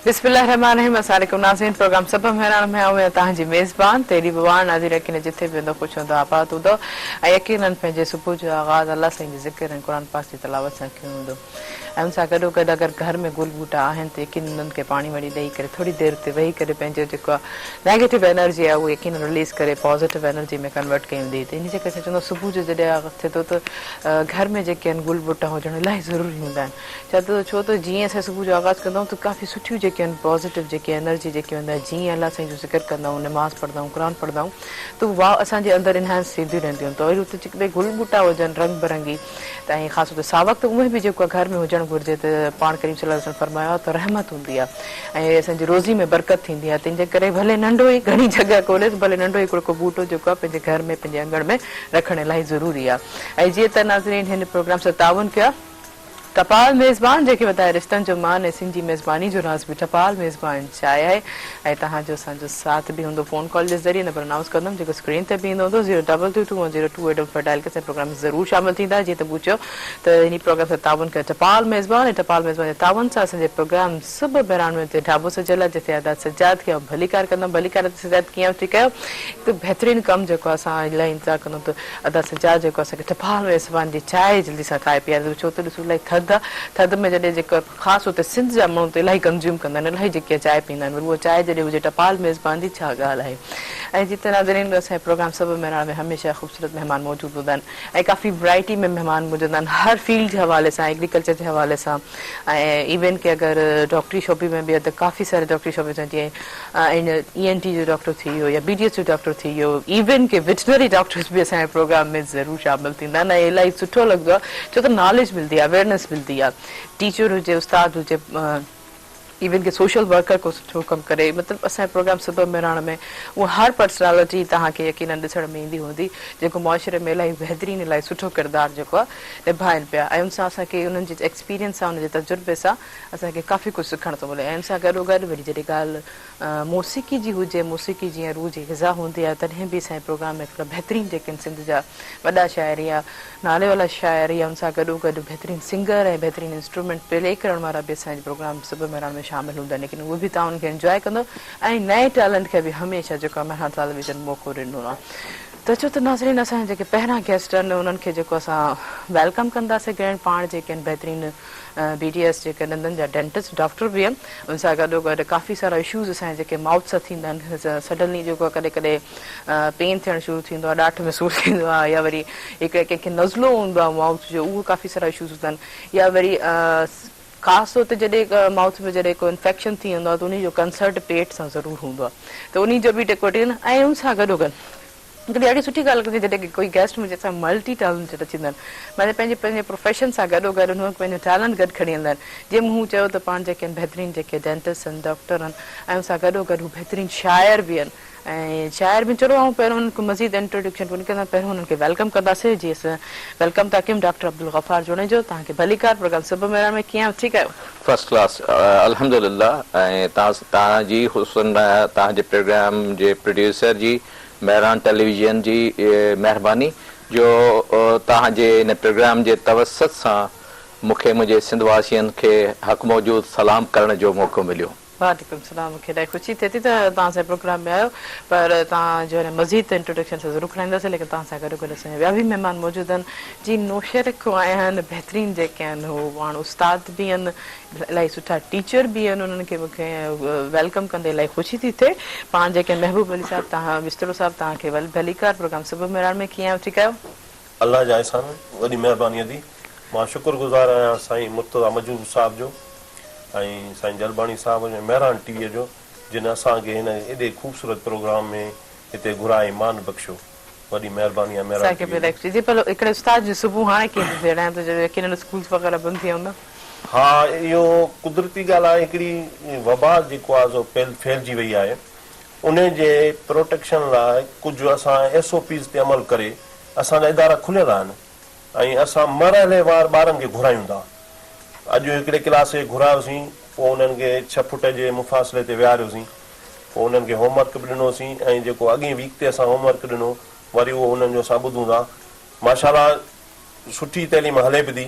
बिस्मिल्लाहिर्रहमानिर्रहीम। अस्सलामुअलैकुम नाज़रीन, प्रोग्राम सब मेहरान में आऊं तव्हांजी मेज़बान तेरी बवान नाज़ीर यकीन जिथे भी वेंदो ख़ुशि हूंदो आबाद हूंदो ऐं यकीनन पंहिंजे सुबुह जो आगाज़ अल्लाह साईं जे ज़िक्र ऐं क़ुर पाक जी तलावत सां कयो हूंदो। ऐं उन सां गॾोगॾु अगरि घर में गुल ॿूटा आहिनि त यकीन उन्हनि खे पाणी वाणी ॾेई करे थोरी देरि ते वेही करे पंहिंजो जेको आहे नेगेटिव एनर्जी आहे उहो यकीन रिलीज़ करे पॉज़िटिव एनर्जी में कन्वर्ट कई हूंदी। त इन जे करे चवंदो सुबुह जो जॾहिं थिए थो त घर में जेके आहिनि गुल ॿूटा हुजण इलाही ज़रूरी हूंदा आहिनि। छो त जीअं असां सुबुह जो आगाज़ कंदा आहियूं त काफ़ी सुठियूं जेके आहिनि पॉज़िटिव जेकी एनर्जी जेकी हूंदा आहे जीअं अल्लाह साईं जो ज़िक्र कंदा आहियूं नमाज़ पढ़ंदा आहियूं क़ुर पढ़ंदा आहियूं त वाह असांजे अंदरि इनहांस थींदियूं रहंदियूं आहिनि। त वरी उते जेके गुल ॿूटा हुजनि रंग बिरंगी त ऐं ख़ासि तौर ते सावक त उहे बि जेको आहे घर में हुजणु घुरिजे त पाण करीम सल्लल्लाहु अलैहि वसल्लम फरमायो आहे त रहमत हूंदी आहे ऐं असांजी रोज़ी में बरकत थींदी आहे। तंहिंजे करे भले नंढो ई घणी जॻह कोन्हे भले नंढो ई हिकिड़ो ॿूटो जेको आहे पंहिंजे घर में पंहिंजे अंगण में रखणु इलाही ज़रूरी आहे। ऐं जीअं त नाज़रीन हिन प्रोग्राम सां ताउन कयो आहे टपाल मेज़बान जेके वधाए रिश्तनि जो मान ऐं सिंधी मेज़बानी जो राज़ बि टपाल मेज़बान चाहे आहे ऐं तव्हांजो असांजो साथ बि हूंदो फ़ोन कॉल जे ज़रिए नंबर अनाउंस कंदमि जेको स्क्रीन ते बि ईंदो हूंदो 0222102 डायल करे प्रोग्राम में ज़रूरु शामिल थींदा। जीअं त पूछो त इन प्रोग्राम सां ताउन कयो टपाल मेज़बान ऐं टपाल मेज़बान जे ताउन सां असांजे प्रोग्राम सभु 92 ते ढाबो सजल आहे जिते आदाद सजाद कयो भलीकार कंदमि भलीकार सजाद कीअं थी कयो हिकु बहितरीनु कमु जेको असां इलाही इंतज़ारु कंदो त आदाद सजाद जेको असांखे टपाल मेज़बान जी चांहि जल्दी सां खाए पीआरे छो त ॾिसो इलाही थधि में जॾहिं जेको ख़ासि हुते सिंध जा माण्हू त इलाही कंज़्यूम कंदा आहिनि इलाही जेके चांहि पीअंदा आहिनि वरी उहा चांहि जॾहिं हुजे टपाल मेज़बान जी छा ॻाल्हि आहे। ऐं जिते नाज़रीन असांजे प्रोग्राम सभु मेहरान में हमेशह ख़ूबसूरत महिमान मौजूदु हूंदा आहिनि ऐं काफ़ी वैरायटी में महिमान मौजूदु आहिनि हर फील्ड जे हवाले सां एग्रीकल्चर जे हवाले सां ऐं इवन की अगरि डॉक्टरी शॉपी में बि आहे त काफ़ी सारे डॉक्टरी शॉपी सां जीअं ENT जो डॉक्टर थी वियो या BDS जो डॉक्टर थी वियो इवन की वेटनरी डॉक्टर्स बि असांजे प्रोग्राम में ज़रूरु शामिल थींदा आहिनि ऐं इलाही सुठो लॻंदो आहे छो त नॉलेज मिलंदी आहे अवेयरनेस मिलंदी आहे। टीचर हुजे उस्ताद हुजे इवन के सोशल वर्कर को सुठो कमु करे मतिलबु असांजे प्रोग्राम सुबुह मेहरान में उहा हर पर्सनैलिटी तव्हांखे यकीनन ॾिसण में ईंदी हूंदी जेको मुआशरे में इलाही बहितरीनु इलाही सुठो किरदारु जेको आहे निभाइनि पिया ऐं उन सां असांखे उन्हनि जे एक्सपीरियंस सां उनजे तजुर्बे सां असांखे काफ़ी कुझु सिखणु थो मिले ऐं उन सां गॾोगॾु वरी जॾहिं ॻाल्हि मौसीक़ी जी हुजे मौसीक़ी जीअं रूह जी ग़िज़ा हूंदी आहे तॾहिं बि असांजे प्रोग्राम में हिकिड़ा बहितरीनु जेके आहिनि सिंध जा वॾा शाइर या नाले वारा शाइर या उन सां गॾोगॾु बहितरीनु सिंगर ऐं बहितरीनु इंस्ट्रूमेंट प्ले करण वारा बि असांजे प्रोग्राम सुबुह मेहरान में शामिल हूंदा आहिनि लेकिन उहे बि तव्हां उनखे इंजॉय कंदो ऐं नए टैलेंट खे बि हमेशह जेको आहे मेहनत साल विझनि मौक़ो ॾिनो आहे। त चो त नाज़रीन असांजा जेके पहिरां गेस्ट आहिनि उन्हनि खे जेको असां वेलकम कंदासीं ग्रैंड पाण जेके आहिनि बहितरीनु BDS जेके ॾंदनि जा डेंटिस्ट डॉक्टर बि आहिनि उन सां गॾोगॾु काफ़ी सारा इशूज़ असांजे जेके माउथ सां थींदा आहिनि सडनली जेको आहे कॾहिं कॾहिं पेन थियणु शुरू थींदो आहे ॾाढ में सूरु थींदो आहे या वरी हिकु कंहिंखे नज़लो हूंदो आहे माउथ जो उहो काफ़ी सारा इशूज़ हूंदा आहिनि या वरी ख़ासि तौर ते जॾहिं माउथ में जॾहिं को इन्फेक्शन थी वेंदो आहे त उन जो कंसर्ट पेट सां ज़रूरु हूंदो आहे त उन जो बि टेक्नोटिन ऐं उन सां गॾोगॾु हिकिड़ी ॾाढी सुठी ॻाल्हि कंदी जॾहिं कोई गेस्ट मुंहिंजे सां मल्टी टैलेंटेड थींदा आहिनि माने पंहिंजे प्रोफेशन सां गॾोगॾु हुन पंहिंजो टैलेंट गॾु खणी ईंदा आहिनि जीअं मूं चयो त पाण जेके आहिनि बहितरीनु जेके डेंटिस्ट आहिनि डॉक्टर आहिनि ऐं उन सां गॾोगॾु हू बहितरीनु शाइर बि आहिनि ऐं शाइर बि चलो ऐं पहिरियों हुननि खे मज़ीद इंट्रोडक्शन कोन्हे कंदा पहिरियों हुननि खे वेलकम कंदासीं जीअं असां वेलकम था कयूं डॉक्टर अब्दुल गफ़ार जुड़ेजो तव्हांखे भलीकार प्रोग्राम सुबुह मेहरान में कीअं ठीकु आहियो फर्स्ट क्लास अल्हम्दुलिल्लाह ऐं तव्हांजी हुसन तव्हांजे प्रोग्राम जे प्रोड्यूसर जी मेहरान टेलीविज़न जी महिरबानी जो तव्हांजे हिन प्रोग्राम जे तवसत सां मूंखे मुंहिंजे सिंध वासियुनि खे हक़ मौजूद सलाम करण जो मौक़ो मिलियो। वालेकुम सलाम मूंखे ॾाढी ख़ुशी थिए थी त तव्हां असांजे प्रोग्राम में आहियो पर तव्हांजो हिन मज़ीद इंट्रोडक्शन सां ज़रूरु खणाईंदासीं लेकिन तव्हां सां गॾोगॾु असांजा ॿिया बि महिमान मौजूदु आहिनि जी नौशर खां आया आहिनि बहितरीनु जेके आहिनि उहो माण्हू उस्ताद बि आहिनि इलाही सुठा टीचर बि आहिनि उन्हनि खे मूंखे वेलकम कंदे इलाही ख़ुशी थी थिए पाण जेके महबूब अली साहिबु तव्हां बिस्तरो साहिबु तव्हांखे भलीकार प्रोग्राम सुबुह मेहरान में कीअं आहियो ठीकु आहियो अल्लाह जा एहसान वॾी महिरबानी थी मां शुक्रगुज़ार आहियां साईं मुर्तज़ा मजूद साहिब जो ऐं साईं जलबाणी साहिब जो मेहरान टीवीअ जो जिन असांखे हिन एॾे ख़ूबसूरत प्रोग्राम में हिते घुराए मान बख़्शियो वॾी महिरबानी आहे। जी पर हिकिड़े उस्ताद जो सुबुह हाणे कीअं थी थिए त यकीनन स्कूल्स वग़ैरह बंदि थी वेंदा हा इहो कुदरती ॻाल्हि आहे हिकिड़ी वबा जेको आहे सो फैलिजी वई आहे उन जे प्रोटेक्शन लाइ कुझु असां SOPs ते अमल करे असांजा इदारा खुलियल आहिनि ऐं असां मरहलेवार ॿारनि खे घुरायूं था। अॼु हिकिड़े क्लास खे घुरायोसीं पोइ उन्हनि खे 6 फुट जे मुफ़ासिले ते विहारियोसीं पोइ उन्हनि खे होमवर्क बि ॾिनोसीं ऐं जेको अॻे वीक ते असां होमवर्क ॾिनो वरी उहो उन्हनि जो असां ॿुधूं था माशाल्लाह सुठी तइलीम हले बि थी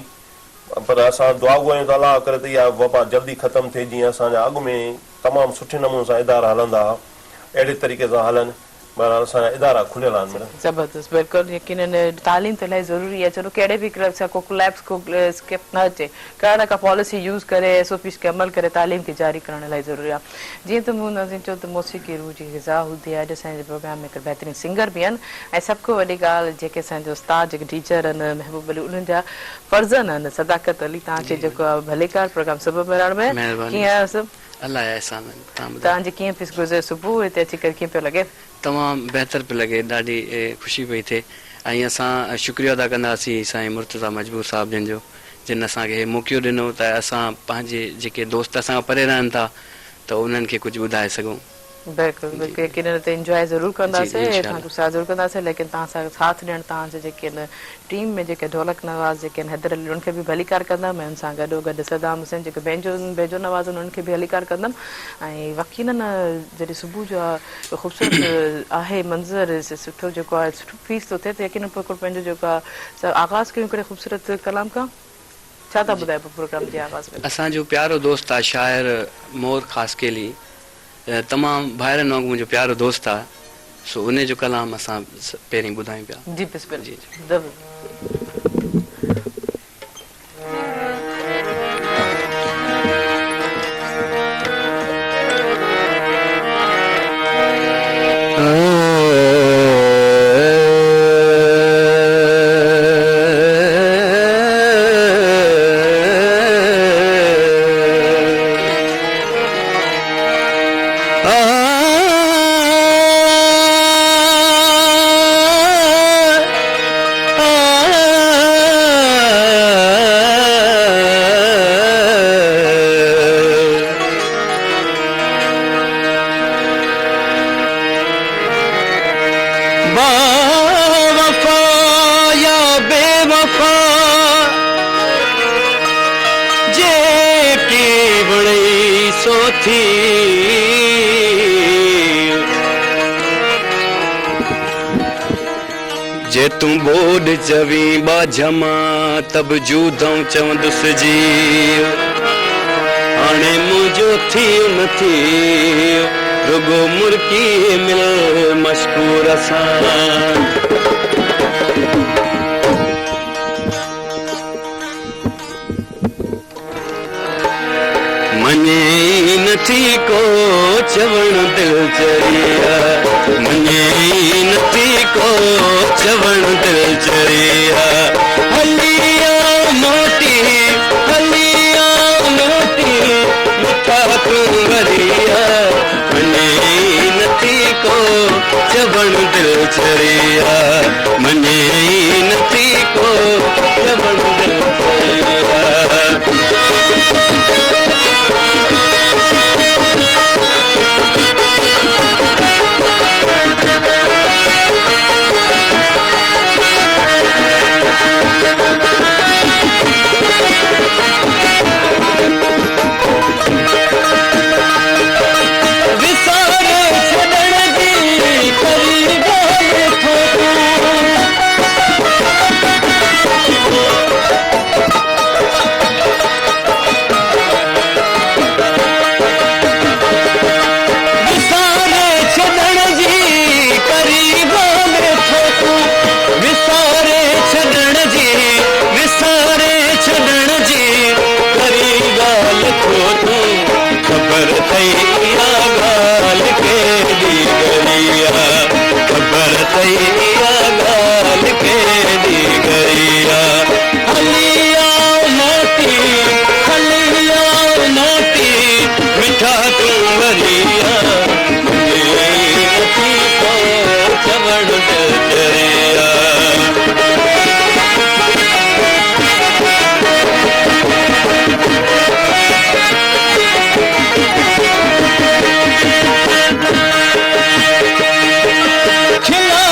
पर असां दुआ घुरायूं था अलाह करे त इहा वबा जल्दी ख़तमु थिए जीअं असांजा अॻु में तमामु सुठे नमूने सां इदारा हलंदा अहिड़े तरीक़े सां हलनि बहरहाल असांजा इदारा खुलियल आहिनि मैडम जबरदस्त बिल्कुलु यकीनन तालीम त इलाही ज़रूरी आहे चलो कहिड़े बि क्लब सां को कोलैप्स को स्किप न अचे कहिड़ा का पॉलिसी यूज़ करे SOPs खे अमल करे तालीम खे जारी करणु इलाही ज़रूरी आहे जीअं त मूं नाज़रीन चयो त मौसीक़ी रूह जी ग़िज़ा हूंदी आहे अॼु असांजे प्रोग्राम में हिकु बहितरीनु सिंगर बि आहिनि ऐं सभ खां वॾी ॻाल्हि जेके असांजो उस्ताद जेके टीचर आहिनि महबूब अली उन्हनि जा फर्ज़न आहिनि सदाकत अली तव्हांखे जेको आहे भलेकार प्रोग्राम सुबुह मेराण में कीअं आहे सभु अल्लाह जा एहसान तव्हांजी कीअं पिस गुज़रे सुबुह हिते अची करे कीअं पियो लॻे तमामु बहितर पियो लॻे ॾाढी ख़ुशी पई थिए ऐं असां शुक्रिया अदा कंदासीं साईं मुर्तज़ा मजबूर साहिब जिन जो जिन असांखे मौक़ो ॾिनो त असां पंहिंजे जेके दोस्त असां परे रहनि था त उन्हनि खे कुझु ॿुधाए सघूं बिल्कुलु बिल्कुलु यकीनन ते इंजॉय ज़रूरु कंदासीं तव्हांजो साथ ज़रूरु कंदासीं लेकिन तव्हां सां साथ ॾियणु तव्हांजे जेके आहिनि टीम में जेके ढोलक नवाज़ जेके आहिनि हैदर अली उन्हनि खे बि भलीकार कंदमि ऐं हुन सां गॾोगॾु सदाम हुसैन जेके बेजो नवाज़ उन्हनि खे बि भलीकार कंदमि ऐं वकीनन जॾहिं सुबुह जो आहे ख़ूबसूरत आहे मंज़र सुठो जेको आहे सुठो फीस थो थिए त यकीनन बिल्कुलु पंहिंजो जेको आहे आगाज़ कयूं हिकिड़े ख़ूबसूरत कलाम खां छा था ॿुधायो प्रोग्राम जे आगाज़ में असांजो प्यारो दोस्त आहे शाइर मोर ख़ासकेली तमामु भाइरनि वांगुरु मुंहिंजो प्यारो दोस्त आहे सो उन जो कलाम असां पहिरीं ॿुधायूं पिया जी बिस्मिल्लाह जे तूं बोड चवी बाजमा तब जूदऊं चवंदुसि जी हाणे मुंहिंजो थी न थी रुगो मुर्की मिल मशकूर सां मने नथी को चवण दिल चरिया मने नथी को चवण दिल चरिया हलिया मोटी मिठा तूं वरिया मने नथी को चवण दिल चरिया मने नथी को चवण दिल चरिया खिला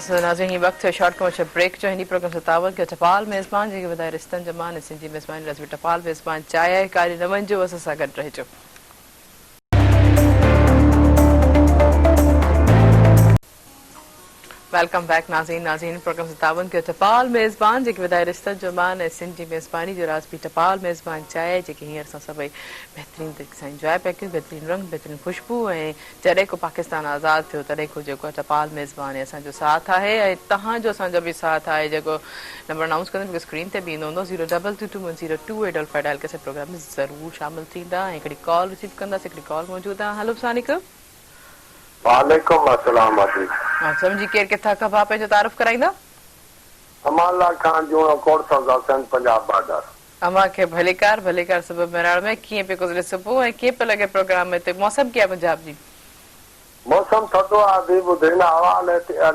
बसि नाज़रीन हीउ वक़्तु शॉर्ट कमर्शियल ब्रेक जो हिन प्रोग्राम सां तावल कयो टपाल मेज़बान जेके वधाए रिश्तनि जमान सिंधी मेज़बानी रज़बी टपाल मेज़बान चाहे कारी न वञिजो असां सां गॾु रहिजो। वेलकम बैक नाज़रीन प्रोग्राम से तावन कयो टपाल मेज़बान जेके वधाए रिश्तनि जो मान ऐं सिंधी मेज़बानी जो राज़बी टपाल मेज़बान चाहे जेके हींअर असां सभई बहितरीन तरीक़े सां इंजॉय पिया कयूं बहितरीन रंग बहितरीन खुशबू ऐं जॾहिं को पाकिस्तान आज़ादु थियो तॾहिं को जेको आहे टपाल मेज़बान असांजो साथ आहे ऐं तव्हांजो असांजो बि साथ आहे जेको नंबर अनाउंस कंदमि स्क्रीन ते बि ईंदो हूंदो 02221022855 डायल करे प्रोग्राम में ज़रूरु शामिल थींदा ऐं हिकिड़ी कॉल रिसीव कंदासीं हिकिड़ी कॉल मौजूदु आहे। हलो सानिक वालेकुम अस्सलाम वालेकुम। समझी केरु किथां खां भाउ पंहिंजो तारुफ़ कराईंदा? अमाला खान जो कोर्ट सिंध पंजाब बॉर्डर। अमा के भलेकार सुबह मेराड़ में कीअं पे गुज़रे सुबुह ऐं कीअं पे लगे प्रोग्राम में ते मौसम कीअं पंजाब जी? मौसम थधो आहे दी ॿुधे न हवा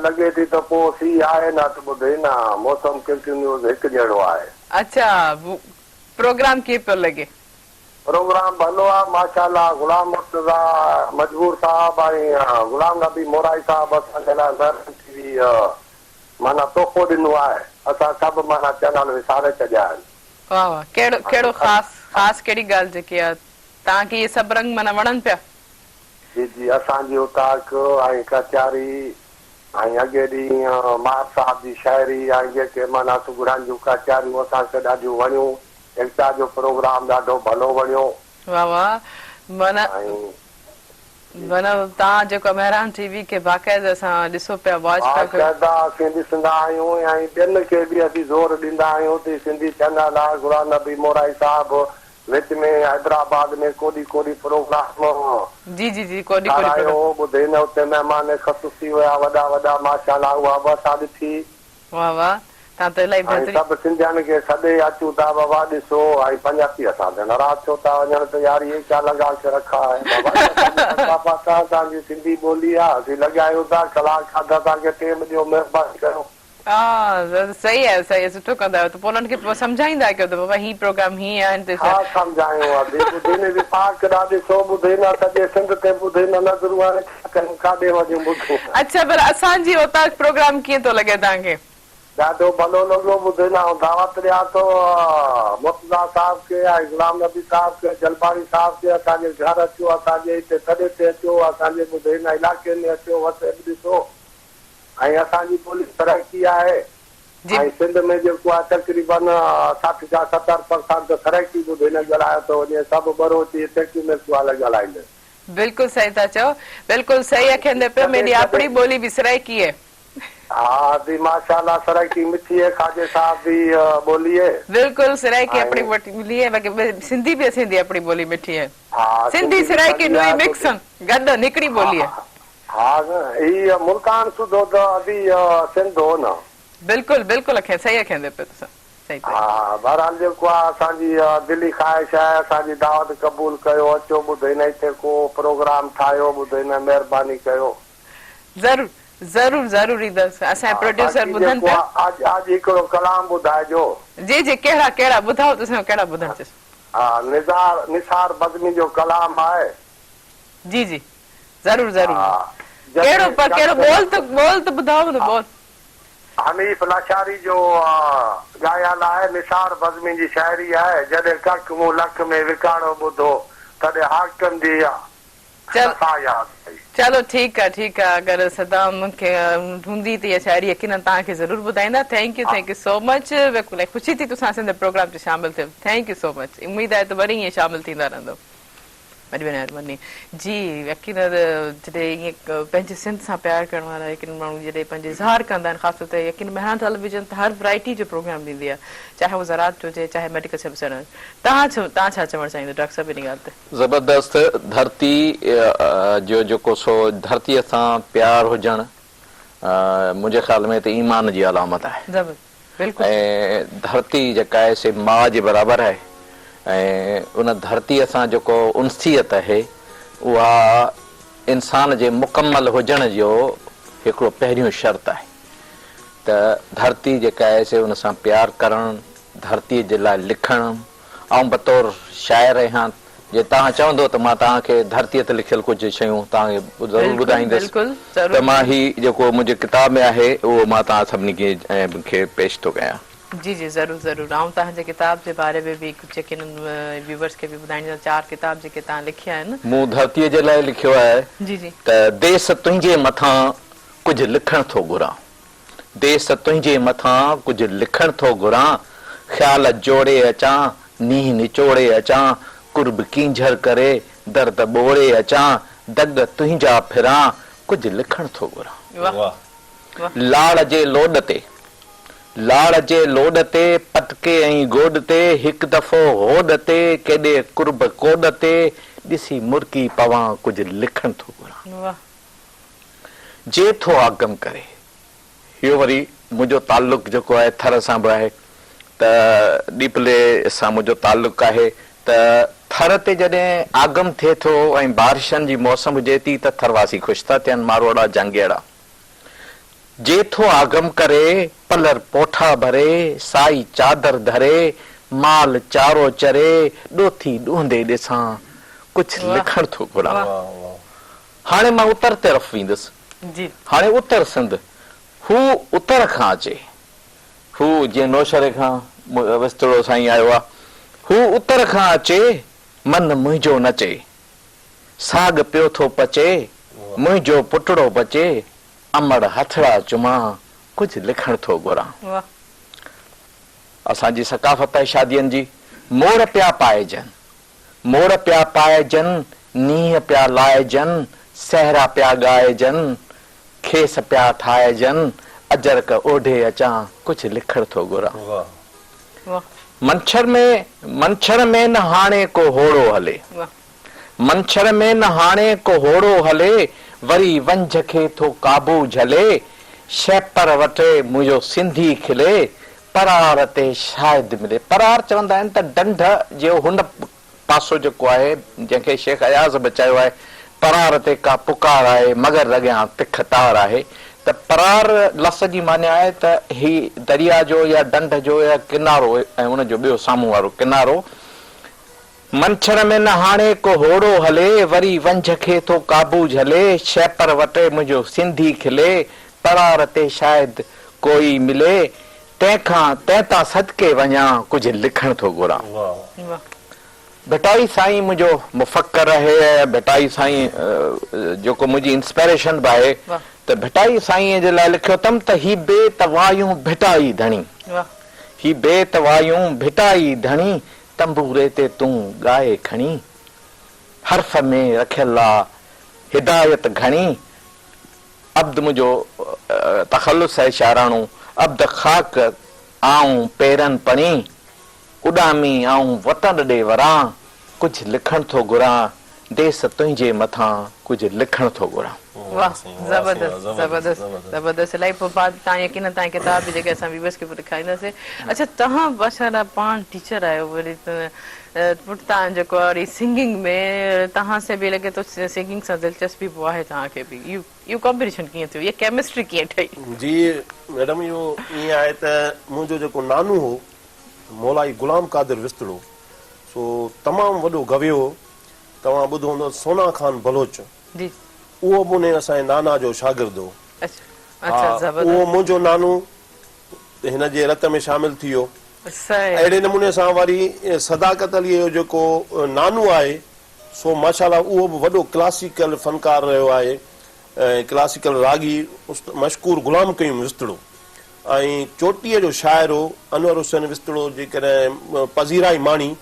लॻे थी त पोइ सी आहे न त ॿुधे न मौसम कंटिन्यूस हिकु जहिड़ो आहे। अच्छा प्रोग्राम कीअं पियो लॻे? प्रोग्राम भलो आहे माशाल्लाह। गुलाम मुर्तज़ा मजबूर साहब ऐं गुलाम नबी मोराई साहब असांजे लाइ माना तोहफ़ो ॾिनो आहे। असां सभु माना चैनल विसारे छॾिया आहिनि। वाह वाह कहिड़ो ख़ासि कहिड़ी ॻाल्हि जेकी आहे तव्हांखे इहे सभु रंग माना वणनि पिया? जी जी असांजी उताक ऐं कचारी ऐं अॻे ॾींहुं मार साहब जी शाइरी ऐं जेके माना सुगड़नि जूं कचारियूं असांखे ॾाढियूं वणियूं। एकता जो प्रोग्राम ॾाढो भलो वणियो। वाह वाह माना तव्हां जेको मेहरान टीवी खे बाक़ाइदा असां ॾिसो पिया वॉच पिया असीं ॾिसंदा आहियूं ऐं ॿियनि खे बि असीं ज़ोर ॾींदा आहियूं त सिंधी चैनल आहे गुलाम नबी मोराई साहब विच में हैदराबाद में कोॾी प्रोग्राम जी जी जी ॿुधे न उते महिमान ख़ुशि हुआ वॾा वॾा माशाल्लाह उहा बि असां ॾिठी। वाह वाह तव्हां त इलाही बहितरीन सभु सिंधियुनि खे सॾे अचूं था बाबा ॾिसो ऐं पंजाबी असां त नाराज़ छो था वञण त यार इहे छा लॻा के रखा आहे बाबा तव्हांजी सिंधी ॿोली आहे असीं लॻायूं था कलाक खाधा तव्हांखे टेम ॾियो महिरबानी कयो। हा सही आहे सुठो कंदा आहियो त पोइ उन्हनि खे सम्झाईंदा कयो त बाबा ही प्रोग्राम हीअं आहिनि हा सम्झायूं ॿुधे न विपाक ॾाढो ॿुधे न सॼे सिंध ते ॿुधे न नज़रूं हाणे कयूं काॾे वञूं ॿुधूं। अच्छा पर असांजी उतां प्रोग्राम कीअं थो लॻे तव्हांखे? ॾाढो भलो लॻो ॿुधे न दावत ॾियां थो मुर्तज़ा साहब खे ऐं गुलाम नबी साहब खे जलबारी साहब खे असांजे घर अचो असांजे हिते सॾे ते अचो असांजे ॿुधे न इलाइक़े में अचो वसेब ॾिसो ऐं असांजी ॿोली तरक़ी आहे ऐं सिंध में जेको आहे तक़रीबन 60 खां 70% तरक़ी ॿुधे न ॻाल्हायो थो वञे सभु बरोची तरक़ी में ॻाल्हाईंदे। बिल्कुलु सही था चओ बिल्कुलु सही अखियुनि पे मेरी अपनी बोली भी सराइकी है। हाँ दी माशाल्लाह सराइकी मिठी है खाजे साहब भी बोली है बिल्कुल सराइकी अपनी बोली है बाकी सिंधी भी सिंधी अपनी बोली मिठी है। सिंधी सराइकी दुई मिक्सन गद निकड़ी बोली है। हाँ ये मुल्तान सुधो तो अभी सिंध हो ना बिल्कुल बिल्कुल अखे सही अखेंदे पे तो सही हाँ बहरहाल जेको असांजी दिली ख्वाहिश आहे असांजी दावत कबूल कयो अचो ॿुधे न हिते को प्रोग्राम ठाहियो ॿुधे न महिरबानी कयो। जरूर जरूर जरूर ईंदसि असांजे प्रोड्यूसर ॿुधनि पिया आज हिकिड़ो कलाम ॿुधाइजो। जी जी कहिड़ा ॿुधाओ तुसां कहिड़ा ॿुधण चाहियो? हा निसार बज़मी जो कलाम आहे। जी जी जरूर जरूर कहिड़ो बोल तो ॿुधाओ न बोल। हनीफ लाशारी जो ॻायल आहे निसार बज़मी जी शाइरी आहे जॾहिं कक मूं लख में विकाणो ॿुधो तॾहिं हाकम जी चलो ठीक है अगर सदाम खे हूंदी त इहा शाइरी यकीनन तव्हांखे ज़रूर ॿुधाईंदा। थैंक यू सो मच बिल्कुलु ख़ुशी थी तुसां सिंध प्रोग्राम में शामिल थियो। थैंक यू सो मच उम्मीद आहे त वरी ईअं शामिल थींदा रहंदो। वॾी महिरबानी जी यकीनन जॾहिं ईअं पंहिंजे सिंध सां प्यार करण वारा यकीन माण्हू जॾहिं पंहिंजे इज़हार कंदा आहिनि ख़ासि तौर ते यकीन मेहरान टेलीविजन त हर वैरायटी जो प्रोग्राम ॾींदी आहे चाहे उहो ज़रात जो हुजे चाहे मेडिकल सर्विस। तव्हां छा चवणु चाहींदो डॉक्टर साहिब इन ॻाल्हि ते? ज़बरदस्त धरती जो जेको सो धरतीअ सां प्यार हुजणु मुंहिंजे ख़्याल में त ईमान जी अलामत आहे ऐं धरती जेका आहे से माउ जे बराबरि आहे ऐं उन धरतीअ सां जेको उनसियत आहे उहा इंसान जे मुकमल हुजण जो हिकिड़ो पहिरियों शर्त आहे त धरती जेका आहे से उन सां प्यार करणु धरतीअ जे लाइ लिखणु ऐं बतौर शाइर आहियां जे तव्हां चवंदो त मां तव्हांखे धरतीअ ते लिखियल कुझु शयूं तव्हांखे ज़रूरु ॿुधाईंदुसि बिल्कुलु त ज़रूरु मां ही जेको मुंहिंजे किताब में आहे उहो मां तव्हां सभिनी खे पेश थो कयां। जी जी ज़रूरु ज़रूरु ऐं तव्हांजे किताब जे बारे में बि कुझु जेके व्यूवर्स खे बि ॿुधाईंदा 4 किताब जेके तव्हां लिखिया आहिनि। मूं धरतीअ जे लाइ लिखियो आहे जी जी त देस तुंहिंजे मथां कुझु लिखण थो घुरां, देस तुंहिंजे मथां कुझु लिखण थो घुरां, ख़्याल जोड़े अचां नींह निचोड़े अचां, कुर्ब कींझर करे दर्द ॿोड़े अचां, दग तुंहिंजा फिरां कुझु लिखण थो घुरां। वाह वाह लाड़ जे लोड ते, लाड़ जे लोड ते पटके ऐं गोड ते हिकु दफ़ो होड ते केॾे कुर्ब कोड ते ॾिसी मुर्की पवां कुझु लिखण थो घुरां। वाह जे थो आगम करे, इहो वरी मुंहिंजो ताल्लुक जेको आहे थर सां बि आहे त ॾीपले सां मुंहिंजो ताल्लुक आहे त थर ते जॾहिं आगम थिए थो ऐं बारिशनि जी मौसम हुजे थी त थरवासी ख़ुशि था थियनि, मारोड़ा जंगेड़ा। जे थो आगम करे पलर पोठा भरे साई चादर धरे माल चारो चरे ॾोथी ॾूंदे ॾिसां कुझु लिखण थो घुरां। हाणे मां उतर तरफ़ वेंदुसि। जी हाणे उत्तर सिंध, हू उतर खां अचे, हू जीअं नौशरे खां विस्तड़ो साईं आयो आहे, हू उतर खां अचे मन मुंहिंजो नचे, साग पियो थो पचे मुंहिंजो पुटड़ो बचे, अमड़ हथड़ा चुमां कुझु लिखण थो घुरां। वाह असांजी सकाफ़त आहे शादियुनि जी, मोर पिया पाइजनि, मोर पिया पाइजनि, नींहं पिया लाइजनि, सहरा पिया ॻाइजनि, खेस पिया ठाहिजनि, अजरक ओढे अचां कुझु लिखण थो घुरां। वाह मंछर में न हाणे को होड़ो हले, वाह मंछर में न हाणे को होड़ो हले, वरी वंझ खे थो काबू झले, शैपर वटे मुंहिंजो सिंधी खिले, परार ते शायदि मिले। परार चवंदा आहिनि त डंढ जो हुन पासो जेको आहे जंहिंखे शेख अयाज़ बि चयो आहे, परार ते का पुकार आहे मगर अॻियां तिख तार आहे, त परार लफ़्ज़ जी माने आहे त ही दरिया जो या डंढ जो या किनारो ऐं उनजो ॿियो साम्हूं वारो किनारो। मंछर में न हाणे को होड़ो हले, वरी वंझ खे थो काबू झले, शैपर वटे मुंहिंजो सिंधी खिले, परार ते शायदि कोई मिले, तंहिंतां सदके वञा कुझु लिखण थो घुरां। वाह भिटाई साईं मुंहिंजो मुफ़क्कर आहे, भिटाई साईं जेको मुंहिंजी इंस्पिरेशन बि आहे, त भिटाई साईं जे लाइ लिखियो अथमि त ही बेतवायूं भिटाई धणी, वाह ही बेतवायूं भिटाई धणी, तंबूरे ते तूं ॻाए खणी, हर्फ में रखियल आहे हिदायत घणी, अब्द मुंहिंजो तखल्लुस आहे शाराणो, अब्द ख़ाक आऊं पेरनि पणी, उॾामी आऊं वतन ॾे वरां कुझु लिखण थो घुरां, देस तुंहिंजे मथां कुझु लिखण थो घुरां। वाह ज़बरदस्त ज़बरदस्त ज़बरदस्त। इलाही पोइ बाद तव्हां यकीन तव्हांजी किताब बि जेके असां व्यूअर्स खे बि ॾेखारींदासीं। अच्छा तव्हां बादशाह पाण टीचर आहियो, वरी पुटु तव्हां जेको आहे वरी सिंगिंग में तव्हां से बि लॻे थो सिंगिंग सां दिलचस्पी पोइ आहे तव्हांखे बि, इहो कॉम्बिनेशन कीअं थियो, इहा केमिस्ट्री कीअं ठही? जी मैडम इहो ईअं आहे त मुंहिंजो जेको नानू हो मौलाई गुलाम कादिर विस्तड़ो, सो तमामु वॾो गवियो हो। तव्हां ॿुधो हूंदो सोना ख़ान बलोच, जी उहो बि उन असांजे नाना जो शागिर्द हो। अच्छा उहो मुंहिंजो नानू हिन जे रत में शामिल थी वियो। अहिड़े नमूने सां वरी सदाकत अली जो जेको नानू आहे सो माशाल्लाह उहो बि वॾो क्लासिकल फनकार रहियो आहे, क्लासिकल रागी मशकूर गुलाम कयूं विस्तड़ो, ऐं चोटीअ जो शाइर हो अनवर हुसैन विस्तड़ो। जेकॾहिं पज़ीराई माणी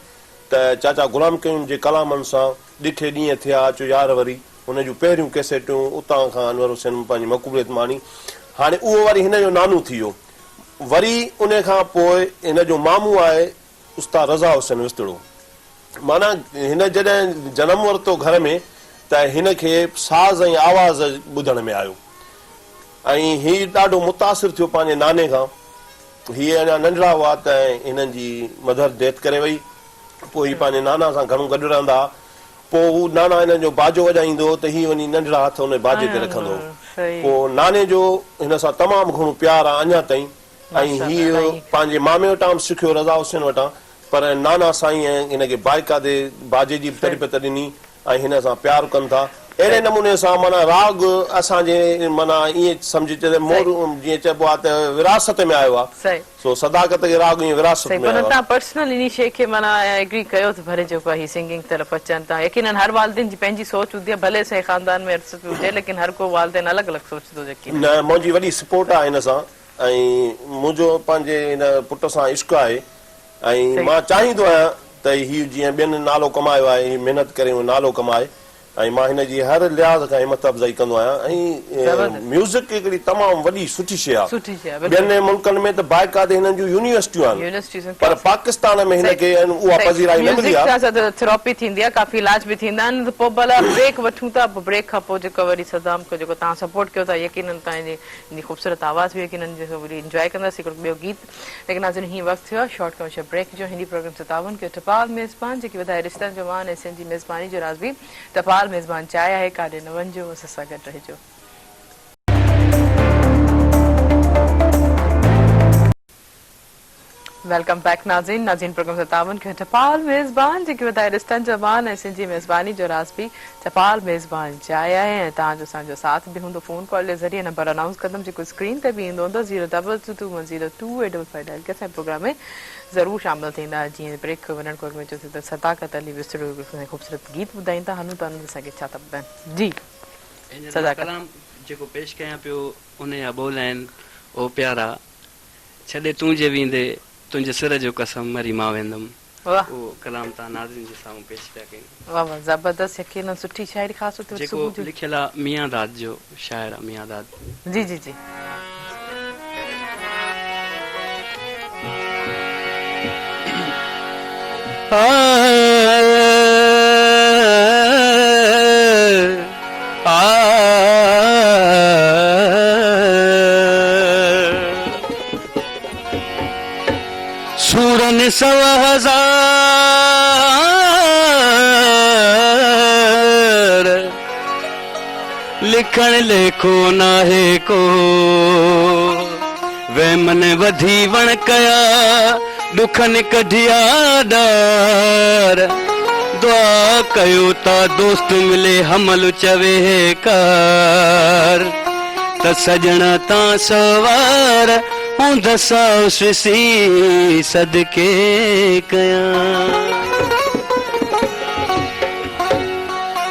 त चाचा गुलाम कयूं जे कलामनि सां ॾिठे ॾींहं थिया अचो यार, वरी हुन जूं पहिरियूं कैसेटूं उतां खां अनवर हुसैन पंहिंजी मक़बूलियत माणी। हाणे उहो वरी हिन जो नानू थी वियो। वरी उन खां पोइ हिन जो मामू आहे उस्ताद रज़ा हुसैन विस्तड़ो। माना हिन जॾहिं जनमु वरितो घर में त हिन खे साज़ ऐं आवाज़ ॿुधण में आयो, ऐं हीउ ॾाढो मुतासिर थियो पंहिंजे नाने खां। हीअ अञा नंढड़ा हुआ त हिननि जी मदर डेथ करे वई, पोइ हीउ पंहिंजे नाना सां घणो गॾु रहंदा हुआ। पोइ हू नाना हिननि जो बाजो वॼाईंदो त हीउ वञी नंढड़ा हथ हुन बाजे ते रखंदो। पोइ नाने जो हिन सां तमामु घणो प्यारु आहे अञा ताईं, ऐं हीउ पंहिंजे मामे वटां बि सिखियो रज़ा हुसैन वटां, पर नाना साईं हिनखे बाइकादे बाजे जी तरबियत ॾिनी ऐं हिन सां प्यारु कनि था। अहिड़े नमूने सां माना राग असांजे माना ईअं सम्झी चए मोर जीअं चइबो आहे त विरासत में आयो आहे। सो सदाकत खे राग ईअं विरासत में आयो आहे। पर्सनल इन शइ खे माना एग्री कयो त भरे जेको आहे सिंगिंग तरफ़ अचनि था। यकीनन हर वालिदिन जी पंहिंजी सोच हूंदी आहे, भले से ख़ानदान में हुजे, लेकिन हर को वालिदिन अलॻि अलॻि सोचंदो। यकीन न, मुंहिंजी वॾी सपोर्ट आहे हिन सां ऐं मुंहिंजो पंहिंजे हिन पुट सां इश्क़ु आहे ऐं मां चाहींदो आहियां त हीउ जीअं ॿियनि नालो कमायो आहे, महिनत करे नालो कमाए ऐं मां हिन जी हर लिहाज़ खां हिमत अफ़ज़ाई कंदो आहियां। ऐं म्यूज़िक हिकिड़ी तमामु वॾी सुठी शइ आहे। ॿियनि मुल्कनि में त बाइकादे हिननि जूं यूनिवर्सिटियूं आहिनि, पर पाकिस्तान में हिनखे उहा पज़ीराई न मिली आहे। थेरेपी थींदी आहे, काफ़ी इलाज बि थींदा आहिनि। त पोइ भला ब्रेक वठूं था, पोइ ब्रेक खां पोइ जेको वरी सदाम को जेको तव्हां सपोर्ट कयो था, यकीनन तव्हांजी ख़ूबसूरत आवाज़ बि यकीनन जेको वरी इंजॉय कंदासीं हिकिड़ो ॿियो गीत। लेकिन नाज़रीन, हीअं वक़्तु थियो आहे शॉर्ट कमर्शियल ब्रेक जो। हिंदी प्रोग्राम से तावन कयो टपाल मेज़बान जेकी वधाए रिश्तनि जो मान ऐं सिंधी मेज़बानी जो राज़ बि टपाल मेज़बान चाहे आहे। काॾे न वञिजो, असां सां गॾु रहिजो। वेलकम बैक नाज़रीन प्रोग्राम से तावन के टपाल मेज़बान जेकी वधाए रिश्तनि जो मान ऐं सिंधी मेज़बानी जो राज़ बि टपाल मेज़बान चाहे आहे। ऐं तव्हांजो असांजो साथ बि हूंदो फ़ोन कॉल जे ज़रिए। नंबर अनाउंस कंदमि जेको स्क्रीन ते बि ईंदो हूंदो 02221028555 के असांजे प्रोग्राम में ज़रूरु शामिल थींदा। जीअं ब्रेक वञण खां अॻु में चयो त सदाकत अली विसरो ख़ूबसूरत गीत ॿुधाईंदा हलूं था, हुननि असांखे छा था ॿुधाइनि। जी कलाम जेको पेश कयां पियो उन जा ॿोल आहिनि ओ प्यारा, छॾे तूं जे वेंदे तुंहिंजे सिर जो कसम मरी मां वेंदुमि। उहो कलाम तव्हां नाज़रीन जे साम्हूं पेश पिया कयूं। वाह वाह, ज़बरदस्त। यकीनन सुठी शाइरी, ख़ासि तौर ते जेको लिखियल आहे मियां दाद जो शाइर आहे, मियां दाद। जी जी जी। सूरन 100,000 लिखण लेखो नाहे को, वे मन वधी वण कया दुखन कढिया डार। दुआ कयो ता दोस्त मिले हमल चवे कार, त सजना ता सवार दसा उसी सदके कया।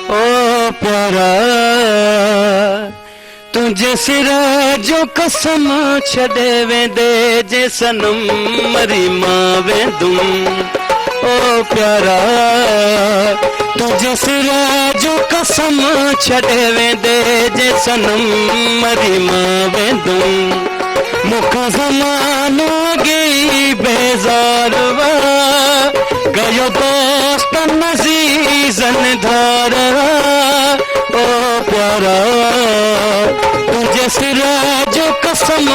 ओ प्यारा तुझे सिरा जो कसम छॾे वेंदे जे सनम मरी मां वेंदुम। ओ प्यारा तुझे सिरा जो कसम छॾे वेंदे जे सनम मरी मां वेंदुम। मुखा ज़मानो गई बेज़ार वा गयो दोस्त नज़ीज़न धार। ओ प्यारा तुझे सिरा जो कसम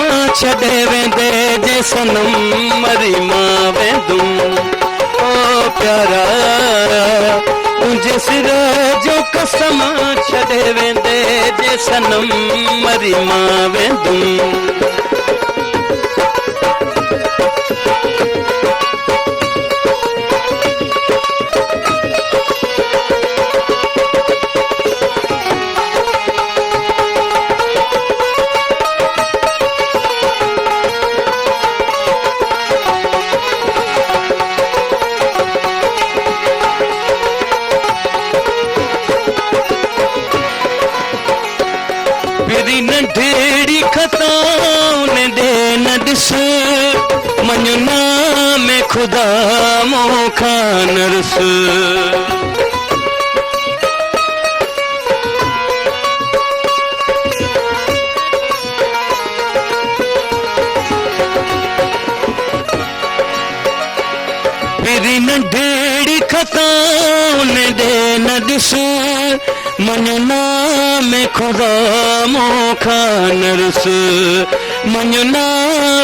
छॾे वेंदे जे सनम मरी मां वेंदुम। ओ प्यारा तुझे सिरा जो कसम छॾे वेंदे जे सनम मरी मां वेंदुम। ढेड़ी खताऊं ने दे न ॾिस मञना में खुदा मोखा नरस। फिरी न ढेड़ी खताऊं ने दे न ॾिस मञना में खुदा मोखा नरस। मञना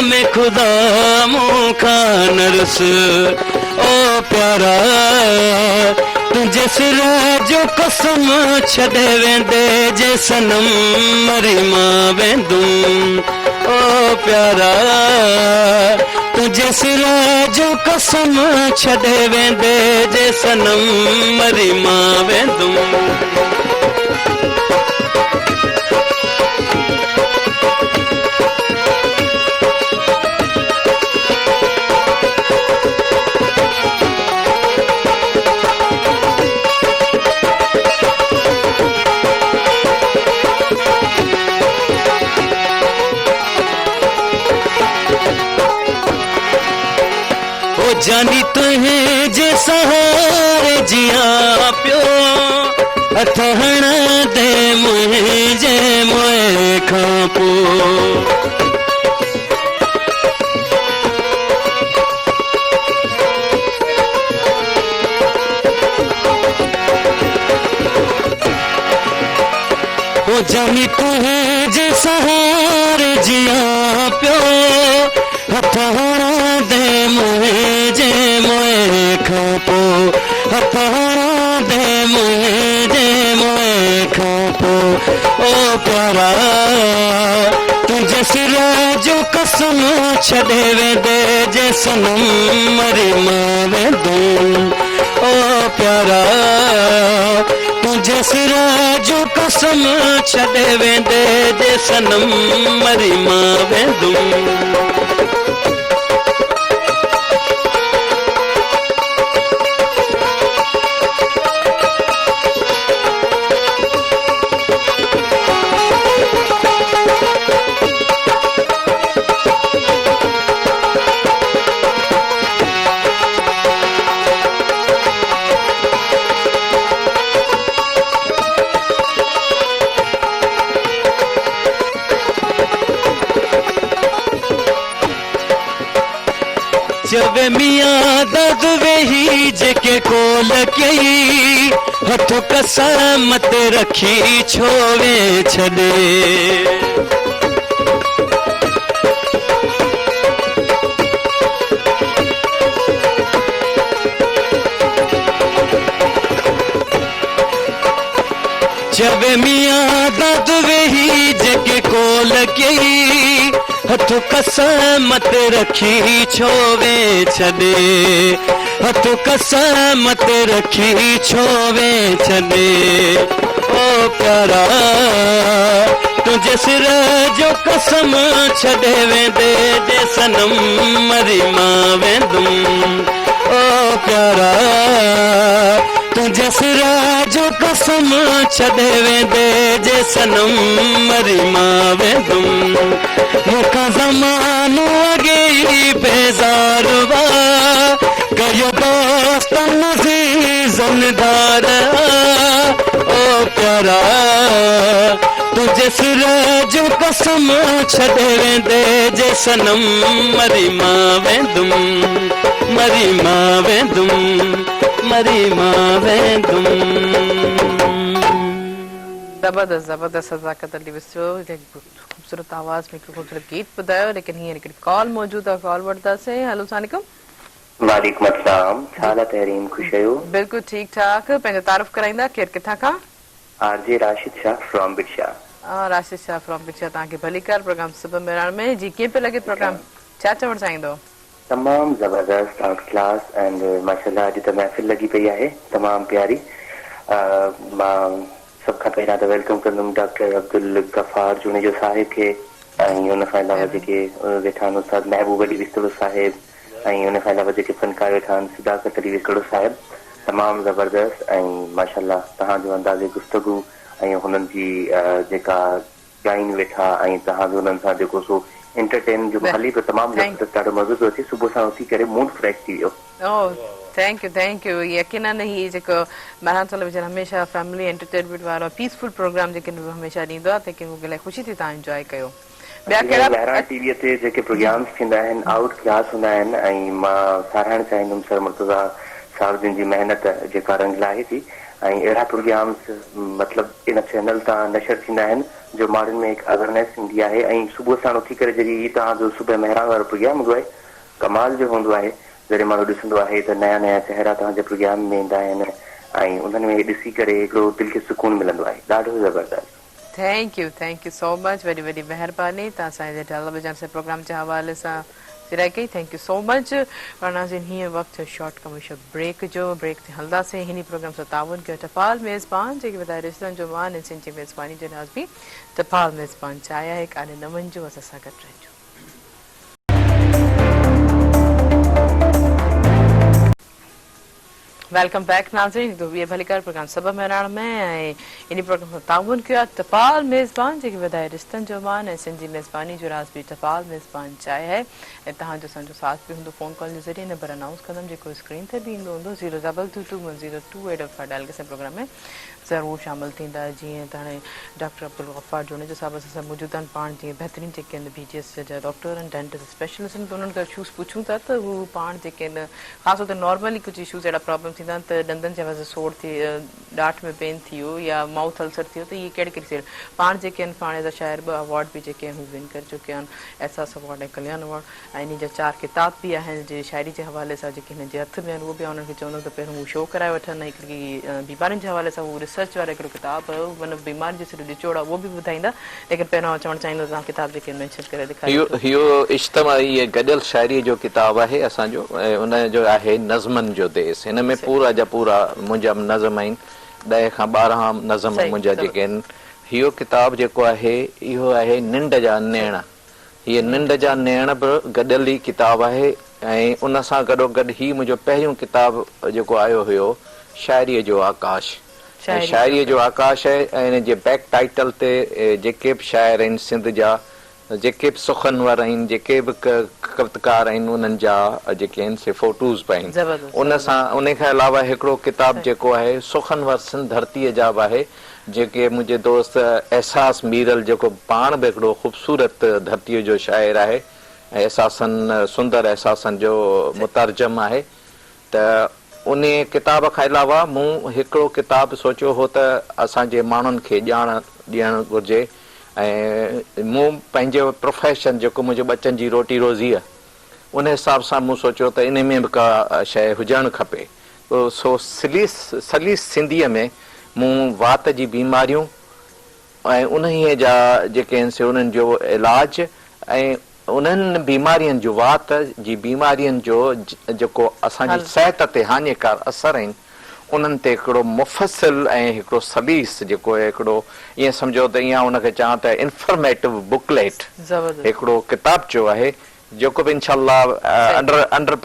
में खुदा मोखा नरस। ओ प्यारा तुझे सिरा जो कसम छॾे वेंदे जे सनम मरी मां वेंदुम। ओ प्यारा तुझे सिरा जो कसम छॾे वेंदे जे सनम मरी मां वेंदुमि जानी तुहें जे सहारे जिया पियो हथ हण दे मुंहिंजे मुंह खां पोइ जानी तुहें जे सहारे जिया पियो हथ हण दे मुंहिंजे मुंह खां पोइ हथ हण दे मुंहिंजे मुंह खां पोइ ओ प्यारा तुंहिंजे सिर जो कसम छॾे वेंदे जे सनम मरी मां वेंदुमि ओ प्यारा तुझे सिर जो कसम छॾे वेंदे जे सनम मरी मां वेंदुमि जब मियां दद वेही जेके कोल कई हथ कसमत रखी छोवे छॾे जब मियां दद वेही जेके कोल कई हथ कसमत रखी छोवे छॾे हथ कसमत रखी छोवे छॾे ओ प्यारा तुझे सिर जो कसम छॾे वेंदे जे सनम मरी मां वेंदुमि ओ प्यारा तुझे सिर जो कसम छॾे वेंदे जे सनम मरी मां वेंदुमि मूंखां ज़मानो अॻे ई बेज़ार हुआ कयो दोस्तन अज़ीज़न दार ओ प्यारा तुझे सिर जो कसम छॾे वेंदे जे सनम मरी मां वेंदुमि मरी मां वेंदुमि मरी मां वेंदुमि जबरदस्त जबरदस्त सदाकत अली विस्रो खूबसूरत आवाज में खूबसूरत गीत ॿुधायो लेकिन हींअर हिकिड़ी कॉल मौजूदु आहे कॉल वठंदासीं हेलो सलाम वालेकुम अस्सलाम छा तहरीम खुश आहियो बिल्कुलु ठीकु ठाक पंहिंजो तारुफ़ कराईंदा केरु किथां खां RJ Rashid Shah from Birsha Rashid Shah from Birsha तव्हांखे भली कार प्रोग्राम सुबह मेराण में जी कीअं पियो लॻे प्रोग्राम छा चवणु चाहींदो तमाम जबरदस्त आउट क्लास एंड माशाल्लाह अॼु त महफ़िल लॻी पई आहे तमाम प्यारी मां सभ खां पहिरियां त वेलकम कंदुमि डॉक्टर अब्दुल गफ़ार जूने जो साहिब खे ऐं उन खां अलावा जेके वेठा आहिनि उस्ताद महबूब अली विस्तड़ो साहिब ऐं उन खां अलावा जेके फनकार वेठा आहिनि सदाकत अली विस्तड़ो साहिब तमामु ज़बरदस्त ऐं माशाल्लाह तव्हांजो अंदाज़े गुफ़्तगू ऐं हुननि जी जेका ॻाइनि वेठा ऐं तव्हांजो हुननि सां जेको सो एंटरटेन जो हली पियो तमामु ज़बरदस्त ॾाढो मज़ो पियो अचे सुबुह सां उथी करे मूड फ्रेश थी वियो थैंक यू यकीनन ही जेको मेरान टेलीविजन हमेशह फैमिली एंटरटेनमेंट वारो पीसफुल प्रोग्राम जेके हमेशह ॾींदो आहे लेकिन मूंखे इलाही ख़ुशी थी तव्हां एंजॉय कयो मेरान टीवीअ ते जेके प्रोग्राम्स थींदा आहिनि आउट क्लास हूंदा आहिनि ऐं मां साराहणु चाहींदुमि सर मुर्तज़ा साहिब जिन जी महिनत जेका रंग लाहे थी ऐं अहिड़ा प्रोग्राम्स मतिलबु इन चैनल तां नशर थींदा आहिनि जो माण्हुनि में हिकु अवेयरनेस ईंदी आहे ऐं सुबुह साण उथी करे जॾहिं हीअ तव्हांजो सुबुह महिरान वारो प्रोग्राम हूंदो आहे कमाल जो हूंदो आहे जॾहिं माण्हू ॾिसंदो आहे त नया नया चहिरा तव्हांजे प्रोग्राम में ईंदा आहिनि ऐं उन्हनि में ॾिसी करे हिकिड़ो दिलि खे सुकून मिलंदो आहे ॾाढो ज़बरदस्त थैंक यू सो मच वॾी वॾी महिरबानी तव्हां असांजे टेलीविजन से प्रोग्राम जे हवाले सां सिराई थैंक यू सो मच और नाज़रीन हीअं वक़्तु शॉर्ट कमर्शियल ब्रेक जो ब्रेक ते हलंदासीं हिन प्रोग्राम सां ताउन कयो टपाल मेज़बान जेके वधाए रिश्तनि जो मान ऐं सिंध जी मेज़बानी जो नाज़ बि टपाल मेज़बान चाहिया आहे काने न वञिजो असां सां गॾु रहिजो। वेलकम बैक नाज़रीन तो वीह भलीकार प्रोग्राम सब मेहरान में इन प्रोग्राम में ताउन किया टपाल मेज़बान जेके वधाए रिश्तनि जो मान ऐं सिंधी मेज़बानी जो राज़ भी टपाल मेज़बान चाहे है ऐं तव्हांजो असांजो साथ भी हूंदो फ़ोन कॉल जे ज़रिए नंबर अनाउंस कंदमि जेको स्क्रीन ते बि ईंदो हूंदो 022210285 डायल के प्रोग्राम में ज़रूरु शामिल थींदा जीअं त हाणे डॉक्टर अब्दुल गफ़ार जोने जो साहिब असां मौजूद आहिनि पाण जीअं बहितरीन जेके आहिनि BGS जा डॉक्टर आहिनि डेंटिस्ट स्पेशलिस्ट आहिनि त उन्हनि खां इशूज़ पुछूं था त हू पाण जेके आहिनि ख़ासि तौर ते नॉर्मली कुझु इशूज़ अहिड़ा प्रॉब्लम थींदा आहिनि त ॾंदनि जे वजह सोड़ थी ॾाठ में पेन थी वियो या माउथ अल्सर थी वियो त इहे कहिड़ी कहिड़ी पाण जेके आहिनि पाण जा शाइर ॿ अवॉर्ड बि जेके आहिनि हू विन करे चुकिया आहिनि एहसास अवॉर्ड ऐं कल्याण अवॉर्ड ऐं इन जा 4 किताब बि आहिनि जे शाइरी जे हवाले सां जेके हिन जे हथ में आहिनि उहो बि उन्हनि खे चवंदमि त पहिरियों हू शो कराए वठनि हिकिड़ी बीमारियुनि जे हवाले सां उहो रिसर्च वारो हिकिड़ो किताब मतलब बीमारी जो सॼो निचोड़ आहे उहो बि ॿुधाईंदा लेकिन पहिरियों चवणु चाहींदो तव्हां किताब जेके मेंशन करे ॾेखारियो। इहो इज्तिमाई गॾियल शाइरी जो किताब आहे असांजो ऐं उन जो आहे नज़मनि जो देस हिन में पूरा जा पूरा मुंहिंजा नज़म आहिनि 10 खां 12 नज़म मुंहिंजा जेके आहिनि इहो किताब जेको आहे इहो आहे निंड जा नेण हीअ निंड जा नेण बि गॾियल ई किताब आहे ऐं उन सां गॾोगॾु ही मुंहिंजो पहिरियों किताब जेको आयो हुयो शाइरीअ जो आकाश शाइरीअ जो आकाश आहे ऐं हिन जे बैक टाइटल ते जेके बि शाइर आहिनि सिंध जा जेके बि सुखनवर आहिनि जेके बि कवितकार आहिनि उन्हनि जा जेके आहिनि से फोटोज़ बि आहिनि उन सां उन खां अलावा हिकिड़ो किताब जेको आहे सुखनवर सिंध धरतीअ जा बि आहे जेके मुंहिंजे दोस्त एहसास मीरल जेको पाण बि हिकिड़ो ख़ूबसूरत धरतीअ जो शाइर आहे ऐं एहसासन सुंदर एहसासन जो मुतरजम आहे त उन किताब खां अलावा मूं हिकिड़ो किताब सोचियो हो त असांजे माण्हुनि खे ॼाण ॾियणु घुरिजे ऐं मूं पंहिंजो प्रोफेशन जेको मुंहिंजो बचनि जी रोटी रोज़ी आहे उन हिसाब सां मूं सोचियो त इन में बि का शइ हुजणु खपे सो सलीस सिंधीअ में मूं वात जी बीमारियूं ऐं उन्हीअ जा जेके आहिनि से उन्हनि जो इलाज ऐं उन्हनि बीमारियुनि जो वात जी बीमारियुनि जो जेको असांजी सिहत ते हानिकार असर आहिनि उन्हनि ते हिकिड़ो मुफ़सिल ऐं हिकिड़ो सलीस जेको आहे हिकिड़ो ईअं सम्झो त ईअं उनखे चवां त इंफॉर्मेटिव बुकलेट हिकिड़ो किताब जो आहे जेको बि इंशाल्लाह अंडर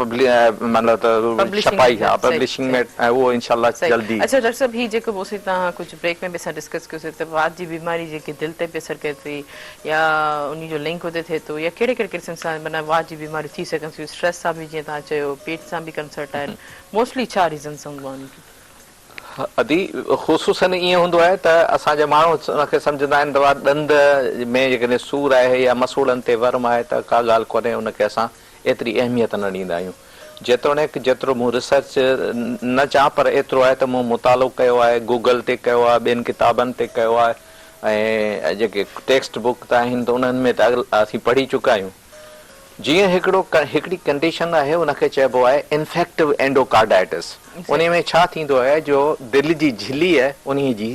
मतलब छपाई आहे पब्लिशिंग में वो इंशाल्लाह जल्दी। अच्छा डॉक्टर साहब ही जेको बोसी तव्हां कुछ ब्रेक में भी असां डिस्कस कयोसीं त वात जी बीमारी जेकी दिल ते पे असर करे थी या उन जो लिंक होते थे तो या कहिड़े कहिड़े किस्म सां माना वात जी बीमारी थी सघनि थियूं स्ट्रेस सां बि जीअं तव्हां चयो पेट सां बि कंसर्ट आहिनि मोस्टली छा रीज़न्स हूंदो आहे अदी ख़ुसूसन ईअं हूंदो आहे त असांजा माण्हू उनखे सम्झंदा आहिनि त ॾंद में जेकॾहिं सूर आहे या मसूड़नि ते वर्म आहे त का ॻाल्हि कोन्हे उनखे असां एतिरी अहमियत न ॾींदा आहियूं जेतोणीकि जेतिरो मूं रिसर्च न चवां पर एतिरो आहे त मूं मुतालो कयो आहे गूगल ते कयो आहे ॿियनि किताबनि ते कयो आहे ऐं जेके टेक्स्ट बुक त आहिनि त उन्हनि में त असीं पढ़ी चुका आहियूं जीअं हिकिड़ी कंडीशन आहे उनखे चइबो आहे इन्फेक्टिव एंडोकार्डाइटिस उन में छा थींदो आहे जो दिलि जी झिली आहे उन जी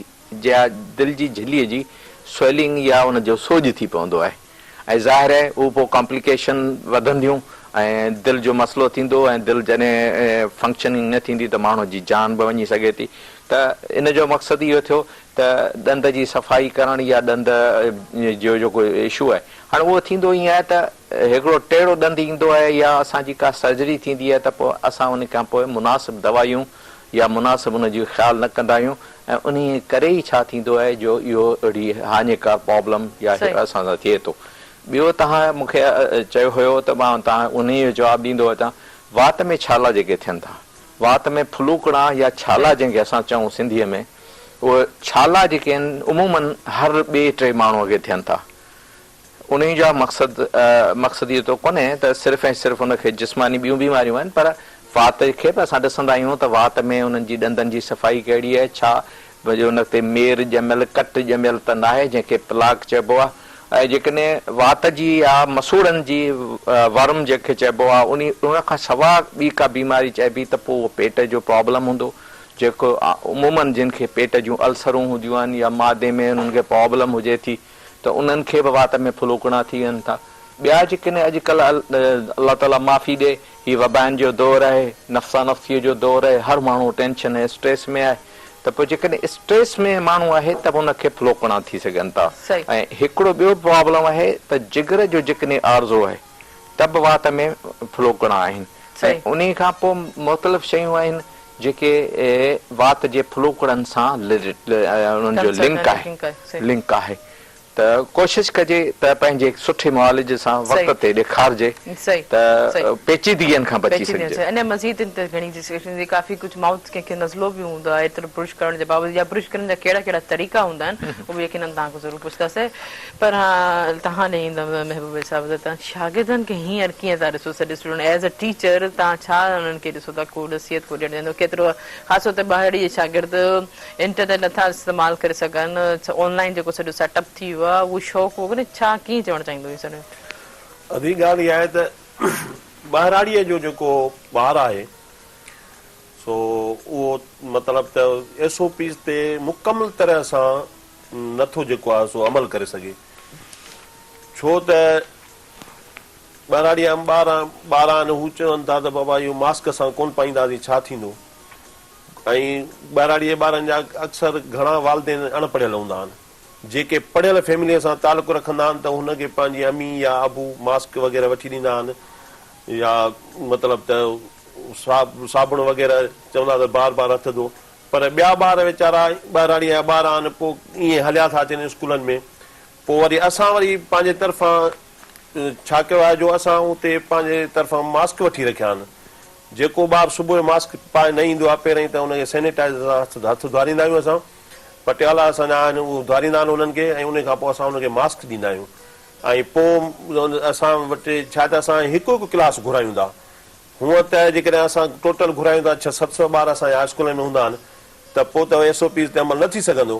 दिलि जी झिलीअ जी स्वेलिंग या उन जो सोज थी पवंदो आहे ऐं ज़ाहिर आहे उहो पोइ कॉम्प्लिकेशन वधंदियूं ऐं दिलि जो मसइलो थींदो ऐं दिलि जॾहिं फंक्शनिंग न थींदी त माण्हू जी जान बि वञी सघे थी त इन जो मक़सदु इहो थियो त ॾंद जी सफ़ाई करणु या ॾंद जो जेको इशू आहे हाणे उहो थींदो ईअं आहे त हिकिड़ो टेढ़ो ॾंदु ईंदो आहे या असांजी का सर्जरी थींदी आहे त पोइ असां उन खां पोइ मुनासिबु दवायूं या मुनासिबु उन जो ख़्यालु न कंदा आहियूं ऐं उन करे ई छा थींदो आहे जो इहो अहिड़ी हानिकार प्रॉब्लम या असां सां थिए थो। ॿियो तव्हां मूंखे चयो हुयो त मां तव्हां उन जो जवाबु ॾींदो आहियां वात में छाला जेके थियनि था वात में फ्लूकड़ा या छाला जंहिंखे असां चऊं सिंधीअ में उहे छाला जेके आहिनि उमूमन हर ॿिए टे माण्हूअ खे थियनि था उन जा मक़सदु इहो त कोन्हे त सिर्फ़ु ऐं सिर्फ़ु उनखे जिस्मानी ॿियूं बीमारियूं आहिनि पर वात खे बि असां ॾिसंदा आहियूं त वात में उन्हनि जी ॾंदनि जी सफ़ाई कहिड़ी आहे छा भई उन ते मेर ॼमियल कट ॼमियल त न आहे जंहिंखे प्लाक चइबो आहे ऐं जेकॾहिं वात जी या मसूड़नि जी वर्म जेके चइबो आहे उन खां सवाइ ॿी का बीमारी चइबी त पोइ उहो पेट जो प्रॉब्लम हूंदो जेको उमूमन जिन खे पेट जूं अल्सरूं हूंदियूं आहिनि या मादे में उन्हनि खे प्रॉब्लम हुजे थी त उन्हनि खे बि वात में फ्लूकड़ा थी वञनि था ॿिया जेके अॼुकल्ह अल्लाह ताला माफ़ी ॾे, ही वबाइन जो दौरु आहे, नफ़्सा नफ़्सीअ जो दौरु आहे, हर माण्हू टेंशन ऐं स्ट्रेस में आहे, त पोइ जेकॾहिं स्ट्रेस में माण्हू आहे त हुनखे फ्लोकणा थी सघनि था। ऐं हिकिड़ो ॿियो प्रॉब्लम आहे त जिगर जो जेकॾहिं आरज़ो आहे तब वात में फ्लोकणा आहिनि, ऐं उन खां पोइ मुख़्तलिफ़ शयूं आहिनि जेके वात जे फ्लोकड़नि सां उन्हनि जो लिंक आहे। त कोशिशि कजे त पंहिंजे सुठे मुआलिज सां वक़्त ते ॾेखारिजे त पेचीदगीअनि खां बची सघिजे। अने मज़ीद इन ते घणी डिस्कशन काफ़ी कुझु माउथ कंहिंखे नज़लो बि हूंदो आहे एतिरो ब्रुश करण जे बाबति, या ब्रुश करण जा कहिड़ा कहिड़ा तरीक़ा हूंदा आहिनि उहो बि यकीननि तव्हांखां ज़रूरु पुछंदासीं। पर तव्हां ॾे ईंदव महबूब साहिब, त तव्हां शागिर्दनि खे हींअर कीअं था ॾिसो? सॼे स्टूडेंट एज़ अ टीचर तव्हां छा उन्हनि खे ॾिसो था, को नसीहत को ॾियणु वेंदो? केतिरो ख़ासि तौर ते ॿाहिरि शागिर्द इंटरनेट नथा इस्तेमालु करे सघनि, ऑनलाइन जेको सॼो सेटअप थी वियो आहे, उहो शौक़ु हो छा कीअं चवणु चाहींदो? अधी ॻाल्हि इहा आहे त ॿाहिराड़ीअ जो जेको ॿार आहे सो उहो मतिलबु त SOPs ते मुकमल तरह सां नथो जेको आहे सो अमल करे सघे, छो त ॿाहिराड़ीअ ॿार आहिनि, हू चवनि था त बाबा इहो मास्क असां कोन पाईंदासीं छा थींदो, ऐं ॿाहिराड़ीअ ॿारनि जा अक्सर घणा वालदेन अणपढ़ियल हूंदा आहिनि, जेके पढ़ियल फैमिलीअ सां तालुक़ु रखंदा आहिनि त हुनखे पंहिंजी अमी या अबू मास्क वग़ैरह वठी ॾींदा आहिनि, या मतिलबु त साबुण वग़ैरह चवंदा त बार बार हथ धो। पर ॿिया ॿार वीचारा ॿाहिराड़ीअ जा ॿार आहिनि, पोइ ईअं हलिया था अचनि स्कूलनि में, पोइ वरी असां वरी पंहिंजे तरफ़ां छा कयो आहे जो असां उते पंहिंजे तरफ़ां मास्क वठी रखिया आहिनि, जेको ॿारु सुबुह जो मास्क पाए न ईंदो आहे पहिरीं त हुनखे सैनिटाइज़र सां हथ धोआरींदा आहियूं, असां पटियाला असांजा आहिनि उहे धोआरींदा आहिनि उन्हनि खे, ऐं उन खां पोइ असां उनखे मास्क ॾींदा आहियूं। ऐं पोइ असां वटि छा त असां हिकु हिकु क्लास घुरायूं था, हूअं त जेकॾहिं असां टोटल घुरायूं था 600-700 ॿार असांजे स्कूल में हूंदा आहिनि त पोइ त SOPs ते अमल न थी सघंदो।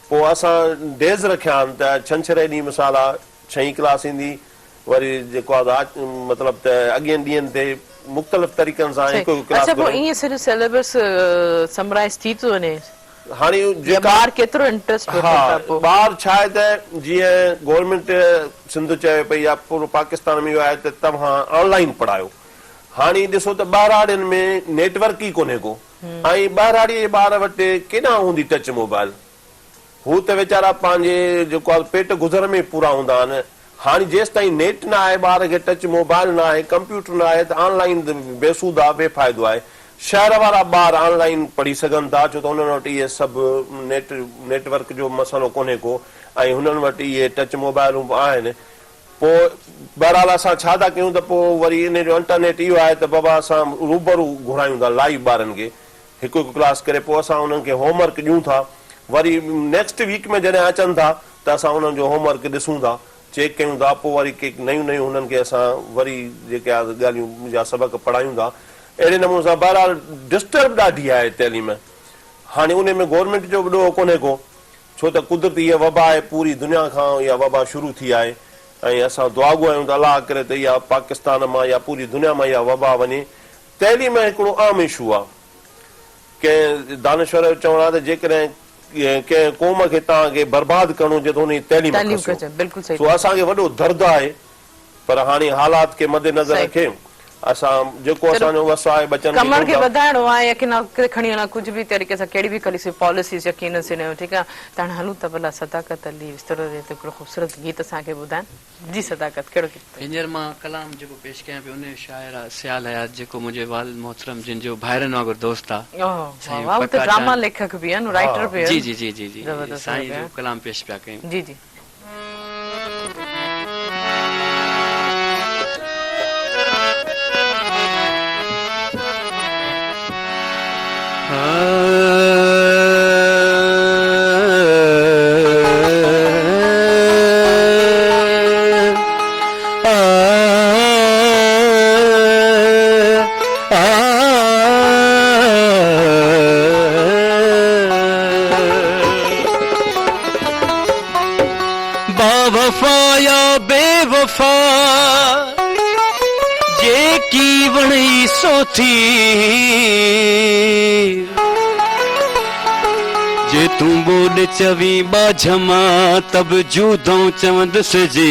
पोइ असां डेज़ रखिया आहिनि त छंछरु ॾींहुं मिसाल आहे 6 क्लास ईंदी, वरी जेको आहे मतिलबु त अॻियनि ॾींहंनि ते मुख़्तलिफ़ तरीक़नि सां हिकु हिकु क्लास। अच्छा, पोइ ईअं सॼो सिलेबस समराइज़ थी थो वञे? हाणे ॿार केतिरो इंट्रस्ट? ॿार छा आहे त जीअं गवर्नमेंट सिंध चए पई या पूरो पाकिस्तान में इहो आहे त तव्हां ऑनलाइन पढ़ायो, हाणे ॾिसो त ॿाहिराड़ियुनि में नेटवर्क ई कोन्हे को, ऐं ॿाहिराड़ीअ जे ॿार वटि केॾां हूंदी टच मोबाइल, हू त वीचारा पंहिंजे जेको आहे पेट गुज़र में पूरा हूंदा आहिनि। हाणे जेसि ताईं नेट न आहे, ॿार खे टच मोबाइल न आहे, कंप्यूटर न आहे, त ऑनलाइन बेसूद आहे, बेफ़ाइदो आहे। शहर वारा ॿार ऑनलाइन पढ़ी सघनि था छो त हुननि वटि इहे सभु नेटवर्क जो मसइलो कोन्हे को, ऐं हुननि वटि इहे टच मोबाइलूं आहिनि। पोइ बहरहाल असां छा था कयूं त पोइ वरी इन जो इंटरनेट इहो आहे त बाबा असां रूबरू घुरायूं था लाइव ॿारनि खे हिकु हिकु क्लास करे, पोइ असां उन्हनि खे होमवर्क ॾियूं था, वरी नेक्स्ट वीक में जॾहिं अचनि था त असां उन्हनि जो होमवर्क ॾिसूं था, चेक कयूं था, पोइ वरी के नयूं नयूं हुननि खे असां वरी जेके आहे ॻाल्हियूं या सबक़ पढ़ायूं था। अहिड़े नमूने सां बहरहाल डिस्टर्ब ॾाढी आहे तइलीम। हाणे उन में गवर्नमेंट जो बि ॾोह कोन्हे को, छो त कुदरती इहा वबा आहे, पूरी दुनिया खां इहा वबा शुरू थी आहे, ऐं असां दुआ घुरायूं त अलाह करे त इहा पाकिस्तान मां या पूरी दुनिया मां इहा वबा वञे। तइलीम हिकिड़ो आम इशू आहे। कंहिं दानश्वर चवणो आहे त जेकॾहिं कंहिं क़ौम खे तव्हांखे बर्बादु करणो हुजे त हुनजी तइलीम कयो। सो असांखे वॾो दर्द आहे, पर हाणे हालात खे मद्देनज़र रखे असां जेको असांजो वसो आहे बचनि कमर खे वधाइणो आहे, यकीन खणी हलणु कुझु बि तरीक़े सां कहिड़ी बि कली पॉलिसीज़ यकीन सिनो, ठीकु आहे। त हाणे हलूं त भला सदाकत अली विस्तरो हिकिड़ो ख़ूबसूरत गीत असांखे ॿुधाइनि। जी सदाकत, कहिड़ो गीत? हींअर मां कलाम जेको पेश कयां पियो उन जो शाइर आहे सियाल हयात, जेको मुंहिंजे वाल मोहतरम जिन जो भाइरनि वांगुरु दोस्त आहे, ड्रामा लेखक बि आहिनि, राइटर बि आहिनि। जी जी जी जी साईं जो कलाम पेश पिया कयूं। जी जी। बावफा या बेवफा जेकी वणी सो थी, जे तूं ॿोॾ चवी बाझमा तब जूदों चवंदुसि जी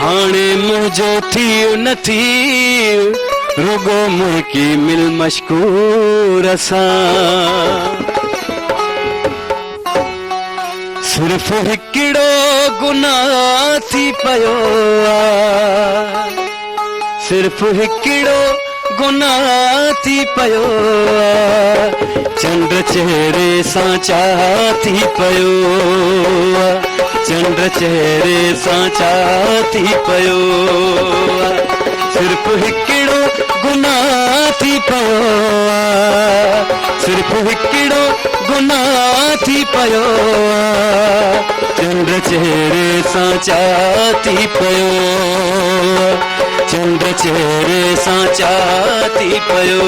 हाणे मुंहिंजो थियो न थी रुगो मुंहिंजी मिल मशकूर सां सिर्फ़ हिकिड़ो गुनाह थी पियो आहे सिर्फ़ हिकिड़ो गुनाह थी पियो आहे चंड चेहरे सां चाह थी पियो आहे चंड चेहरे सां चाह थी पियो आहे सिर्फ़ हिकिड़ो गुनाह थी पियो आहे सिर्फ़ हिकिड़ो गुनाह थी पियो आहे चंड चेहरे सां चाह थी पियो चंड चेहरे सां चाह थी पियो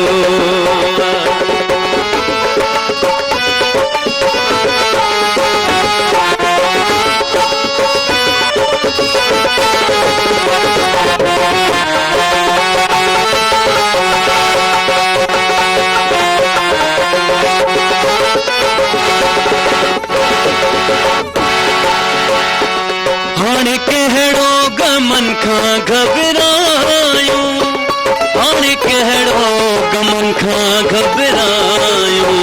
हाणे कहिड़ो गमन खां घबरायूं हाणे कहिड़ो गमन खां घबरायूं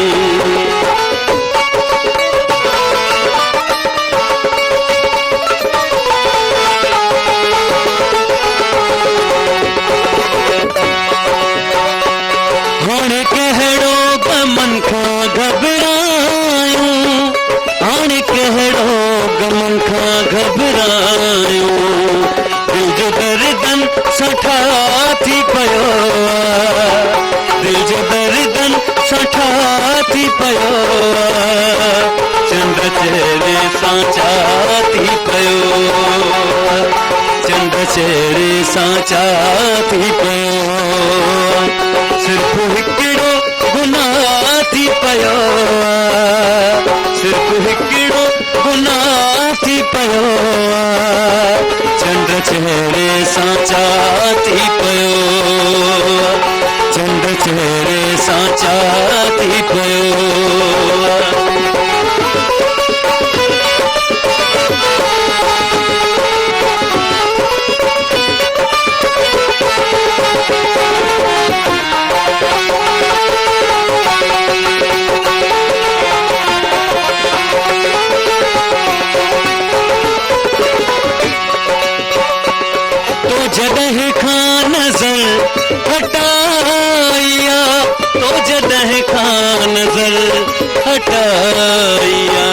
हाणे कहिड़ो गमन खां घबरायूं हाणे कहिड़ो गमन खां घबरायूं दिल जो दर्दन सठा थी पियो दिल जो दर्दन सठा थी पियो चंड चेहरे सां चाह थी पियो चंड चेहरे सां चाह थी पियो सिर्फ़ हिकिड़ो गुनाह थी पियो सिर्फ़ हिकिड़ो गुनाह थी पियो चंड चेहरे सां चाह थी पियो चंड चेहरे सां चाह थी पियो जॾहिं खां नज़र हटाया तो जॾहिं खां नज़र हटाया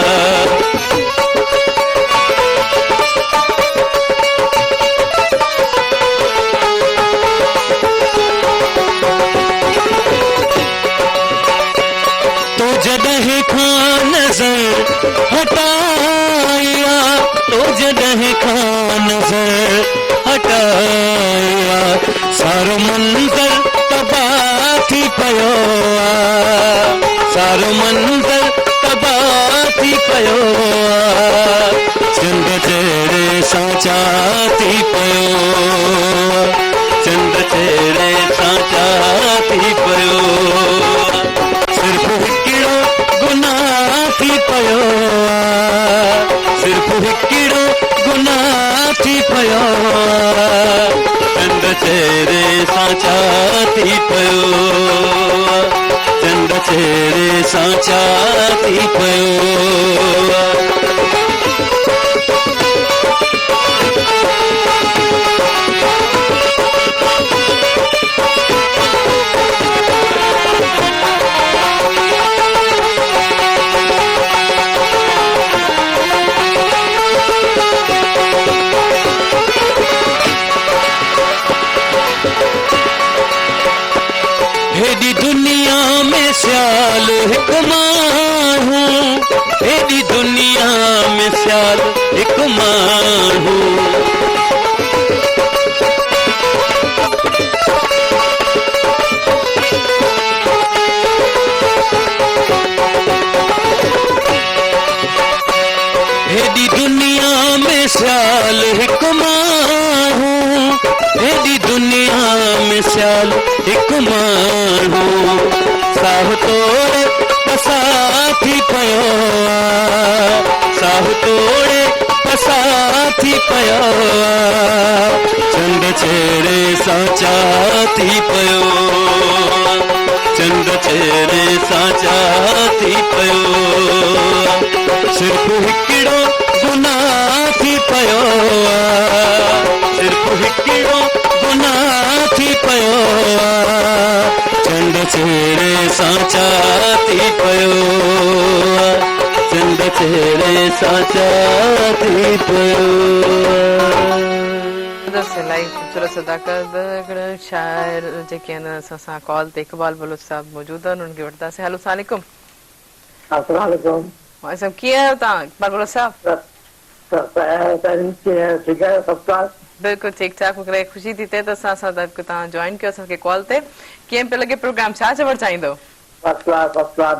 तो जॾहिं खां नज़र हटाया तो जॾहिं खां नज़र हटाया सारो मंज़र तबाह थी पियो सारो मंज़र तबाह थी पियो चंड चेहरे सां चाह थी पियो चंड चेहरे सां चाह थी पियो सिर्फ़ हिकिड़ो गुनाह थी पियो सिर्फ़ हिकिड़ो गुनाह थी पियो चंड चेहरे सां चाह थी पियो चंड चेहरे सां चाह थी पियो हेॾी दुनिया में सियाल हिकु माण्हू हेॾी दुनिया में सियाल हिकु माण्हू हेॾी दुनिया में सियाल हिकु माण्हू हेॾी दुनिया में सियाल हिकु माण्हू साहु तोड़े पसाथी पयो साहु तोड़े पसाथी पयो चंद चेहरे साचाती पयो चंद चेहरे साचाती पयो सिर्फ हिकिड़ो गुनाह थी पयो सिर्फ हिकिड़ो गुनाह थी पयो चंद चेहरे साचाती पयो चंद चेहरे साचाती पयो इलाही ख़ूबसूरत सदाकत शाइर जेके आहिनि असां सां कॉल ते इक़बाल बलोच साहब मौजूद आहिनि उन्हनि खे वठंदासीं। हेलो अस्सलाम वालेकुम। अस्सलाम वालेकुम। सब कीअं आहियो तव्हां इक़बाल बलोच साहब? बिल्कुलु ठीकु ठाक मूंखे ख़ुशी थी थिए त असां सां तव्हां जॉइन कयो असांखे कॉल ते। कीअं पियो लॻे प्रोग्राम, छा चवणु चाहींदो? फर्स्ट क्लास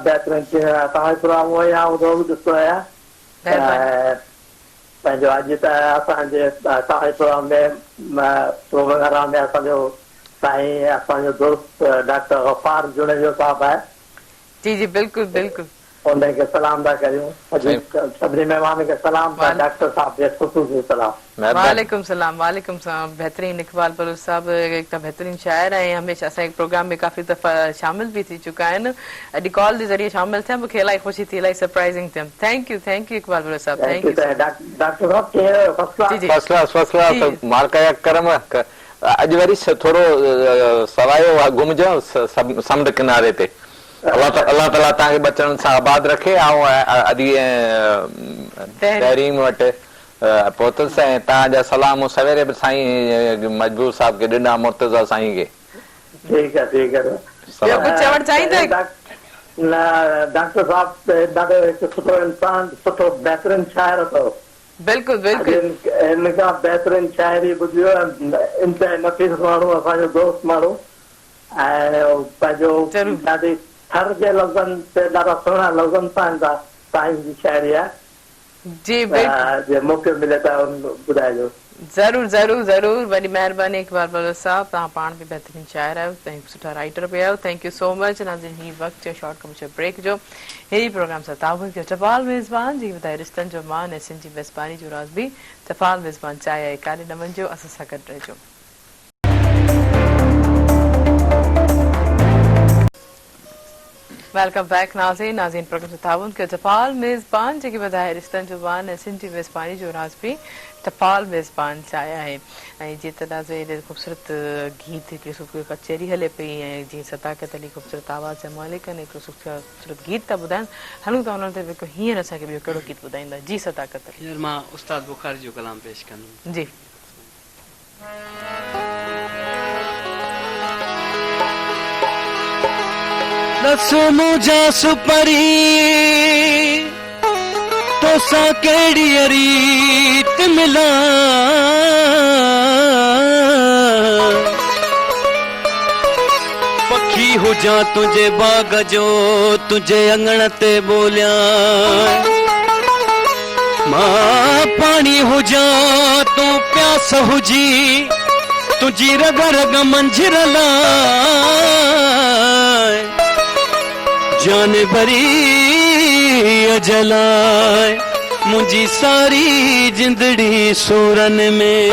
बहितरीन तव्हांजो प्रोग्राम ॾिसो आहियां पंहिंजो अॼु त असांजे तव्हांजे प्रोग्राम में असांजो साईं असांजो दोस्त डॉक्टर गफ़ार जुनेजो साहिबु आहे। जी जी बिल्कुलु बिल्कुलु उनखे सलाम था करियूं सभिनी महिमान खे सलाम था डॉक्टर साहब जे ख़ुशूसी सलाम। वालेकुम सलाम बेहतरीन इक़बाल बलोच साहब एक बेहतरीन शायर ऐं हमेशह असांजे प्रोग्राम में काफ़ी दफ़ा शामिल भी थी चुका आहिनि। अॼु कॉल जे ज़रिए शामिल थिया मूंखे इलाही ख़ुशी थी इलाही सरप्राइजिंग थियमि। थैंक यू इक़बाल बलोच साहब थैंक यू। डॉक्टर साहब फर्स्ट क्लास मार्का या करम अॼु वरी थोरो सवायो घुमजो समुंड किनारे ते। अल्लाह ताला तव्हांखे बचन सां आबाद रखे। तहरीम वटि पहुतुसि ऐं तव्हांजा सलाम सवेरे बि साईं मजबूर साहिब खे ॾिना मुर्तज़ा साईं खे। ठीकु आहे ठीकु आहे। ॿियो कुझु चवणु चाहींदो? डॉक्टर साहब ॾाढो हिकु सुठो इंसान सुठो बहितरीन शाइर अथव। बिल्कुलु बिल्कुलु हिन खां बहितरीन शाइरी ॿुधियो इंतिहा नफ़ीस माण्हू असांजो दोस्त माण्हू ऐं पंहिंजो ॾाढी हर जे लफ़्ज़नि ते ॾाढा सुहिणा लफ़्ज़नि सां साईं जी शाइरी आहे। जी जे मौक़ो मिले त ॿुधाइजो। ज़रूर ज़रूर ज़रूर वॾी महिरबानी इक़बाल बलोच साहब तव्हां पाण बि बहितरीन शाइर आहियो ऐं सुठा राइटर बि आहियो। Thank you so much. नाज़रीन ही वक़्तु जो शॉर्ट कमर्शियल ब्रेक जो हेड़ी प्रोग्राम सां ताबून कयो टपाल मेज़बान जी ॿुधाए रिश्तनि जो मान ऐं सिंधी मेज़बानी जो राज़ बि टपाल मेज़बान चाहे ऐं काले न वञिजो असां सां गॾु रहिजो। वेलकम बैक नाज़रीन प्रोग्राम से ताउन के टपाल मेज़बान जेके वधाए रिश्तनि जो मान ऐं सिंधी मेज़बानी जो राज़ बि टपाल मेज़बान चाया है। ऐं जीअं त नाज़रीन ख़ूबसूरत गीत हिकिड़ी सुठी कचेरी हले पई ऐं जीअं सदाकत अली ख़ूबसूरत आवाज़ जा मालिक आहिनि हिकिड़ो ख़ूबसूरत गीत था ॿुधाइनि। हलूं था उन्हनि ते हिकु हींअर असांखे ॿियो कहिड़ो गीत ॿुधाईंदा? जी सदाकत अली। हींअर मां उस्ताद बुखारी जो कलाम पेश कंदुमि। जी दस मुझा सुपरी तो सा केड़ी रीत मिला पखी हुजा तुझे बाग जो तुझे अंगण ते बोलिया मां पानी हुजा तू प्यास हुजी तुझी रग रग मंझिरला जान भरी अजलाए मुझी सारी जिंदड़ी सूरन में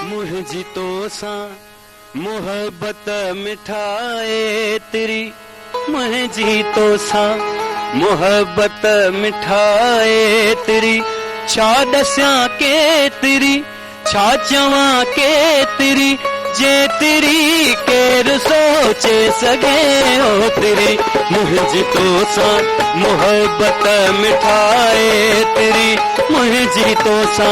मुझी तो सा मोहब्बत मिठाए तेरी मुझी तो सा मोहब्बत मिठाए तेरी छा दस्या के तेरी छा चवा के तेरी जे तेरी केर सोचे सगे ओ तेरी मुझी तो सा मोहब्बत मिठाए तेरी मुझी तो सा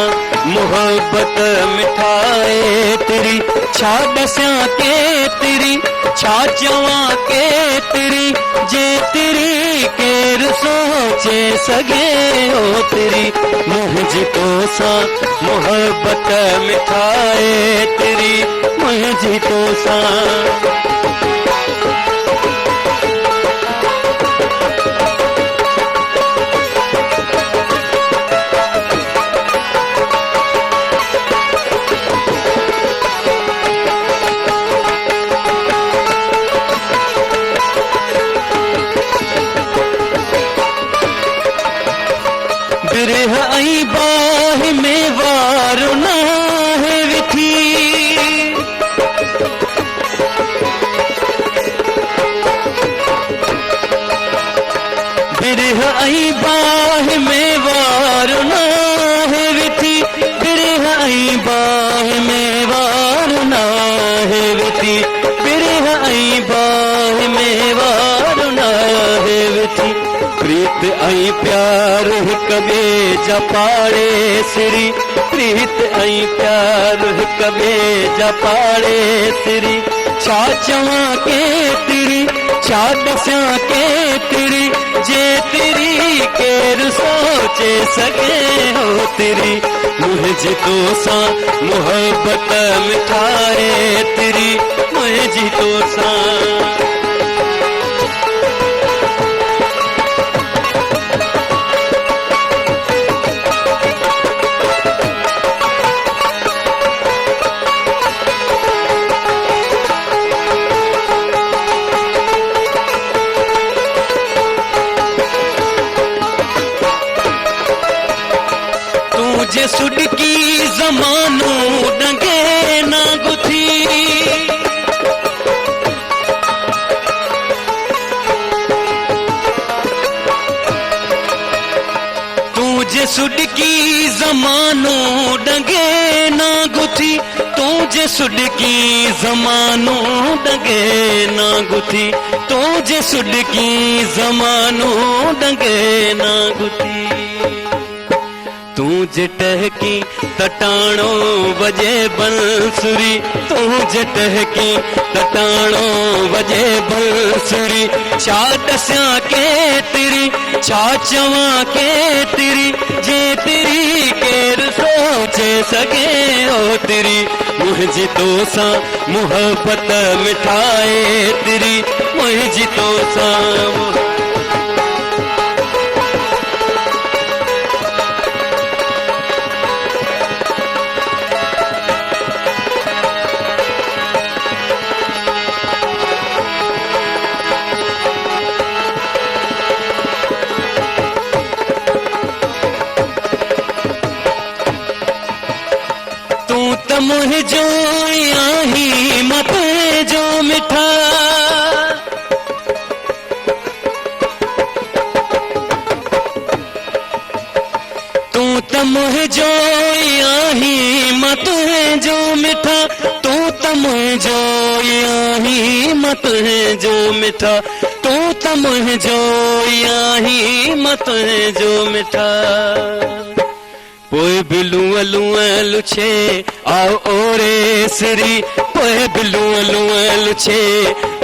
मोहब्बत मिठाए तेरी छा दस्या के तेरी छा चवा के तेरी जे तेरी केर सोचे सगे ओ तेरी मुझी तो सा मोहब्बत मिठाए तेरी मुझी तो सा विथी बिरह आई बाह में वार नाहे विथी प्रीत आई प्यार हिक ॿिए जा पाड़े सिरी प्रीत आई प्यार हिक ॿिए जा पाड़े सिरी छा चवां के तिरी छा ॾसां के तिरी जे तिरी केरु सोचे सघे हो तिरी मुंहिंजी तोसां मुहबत मिठाए तिरी मुंहिंजी तोसां जे सुडकी ज़मानो डंगे ना गुथी तू जे सुडकी ज़मानो डंगे ना गुथी तू जे सुडकी ज़मानो डंगे ना गुथी तू जे सुडकी ज़मानो डंगे ना गुथी तू जे टहकी तटाणो वजे बंसुरी तू जे टहकी तटाणो वजे बंसुरी छा ॾसां के तिरी छा चवां के तिरी जे तिरी केरु सोचे सघे ओ तिरी मुंहिंजी तोसां मुहबत मिठाए तिरी मुंहिंजी तोसां मुंहिंजो आही मत जो मिठा तू त मुंहिंजो आही मत जो मिठा तू त मुंहिंजो आही मत जो मिठा तू त मुंहिंजो आही मत जो मिठा पोइ बिलूं लुछे आओ ओरे सिरी पोइ बिलूं लुछे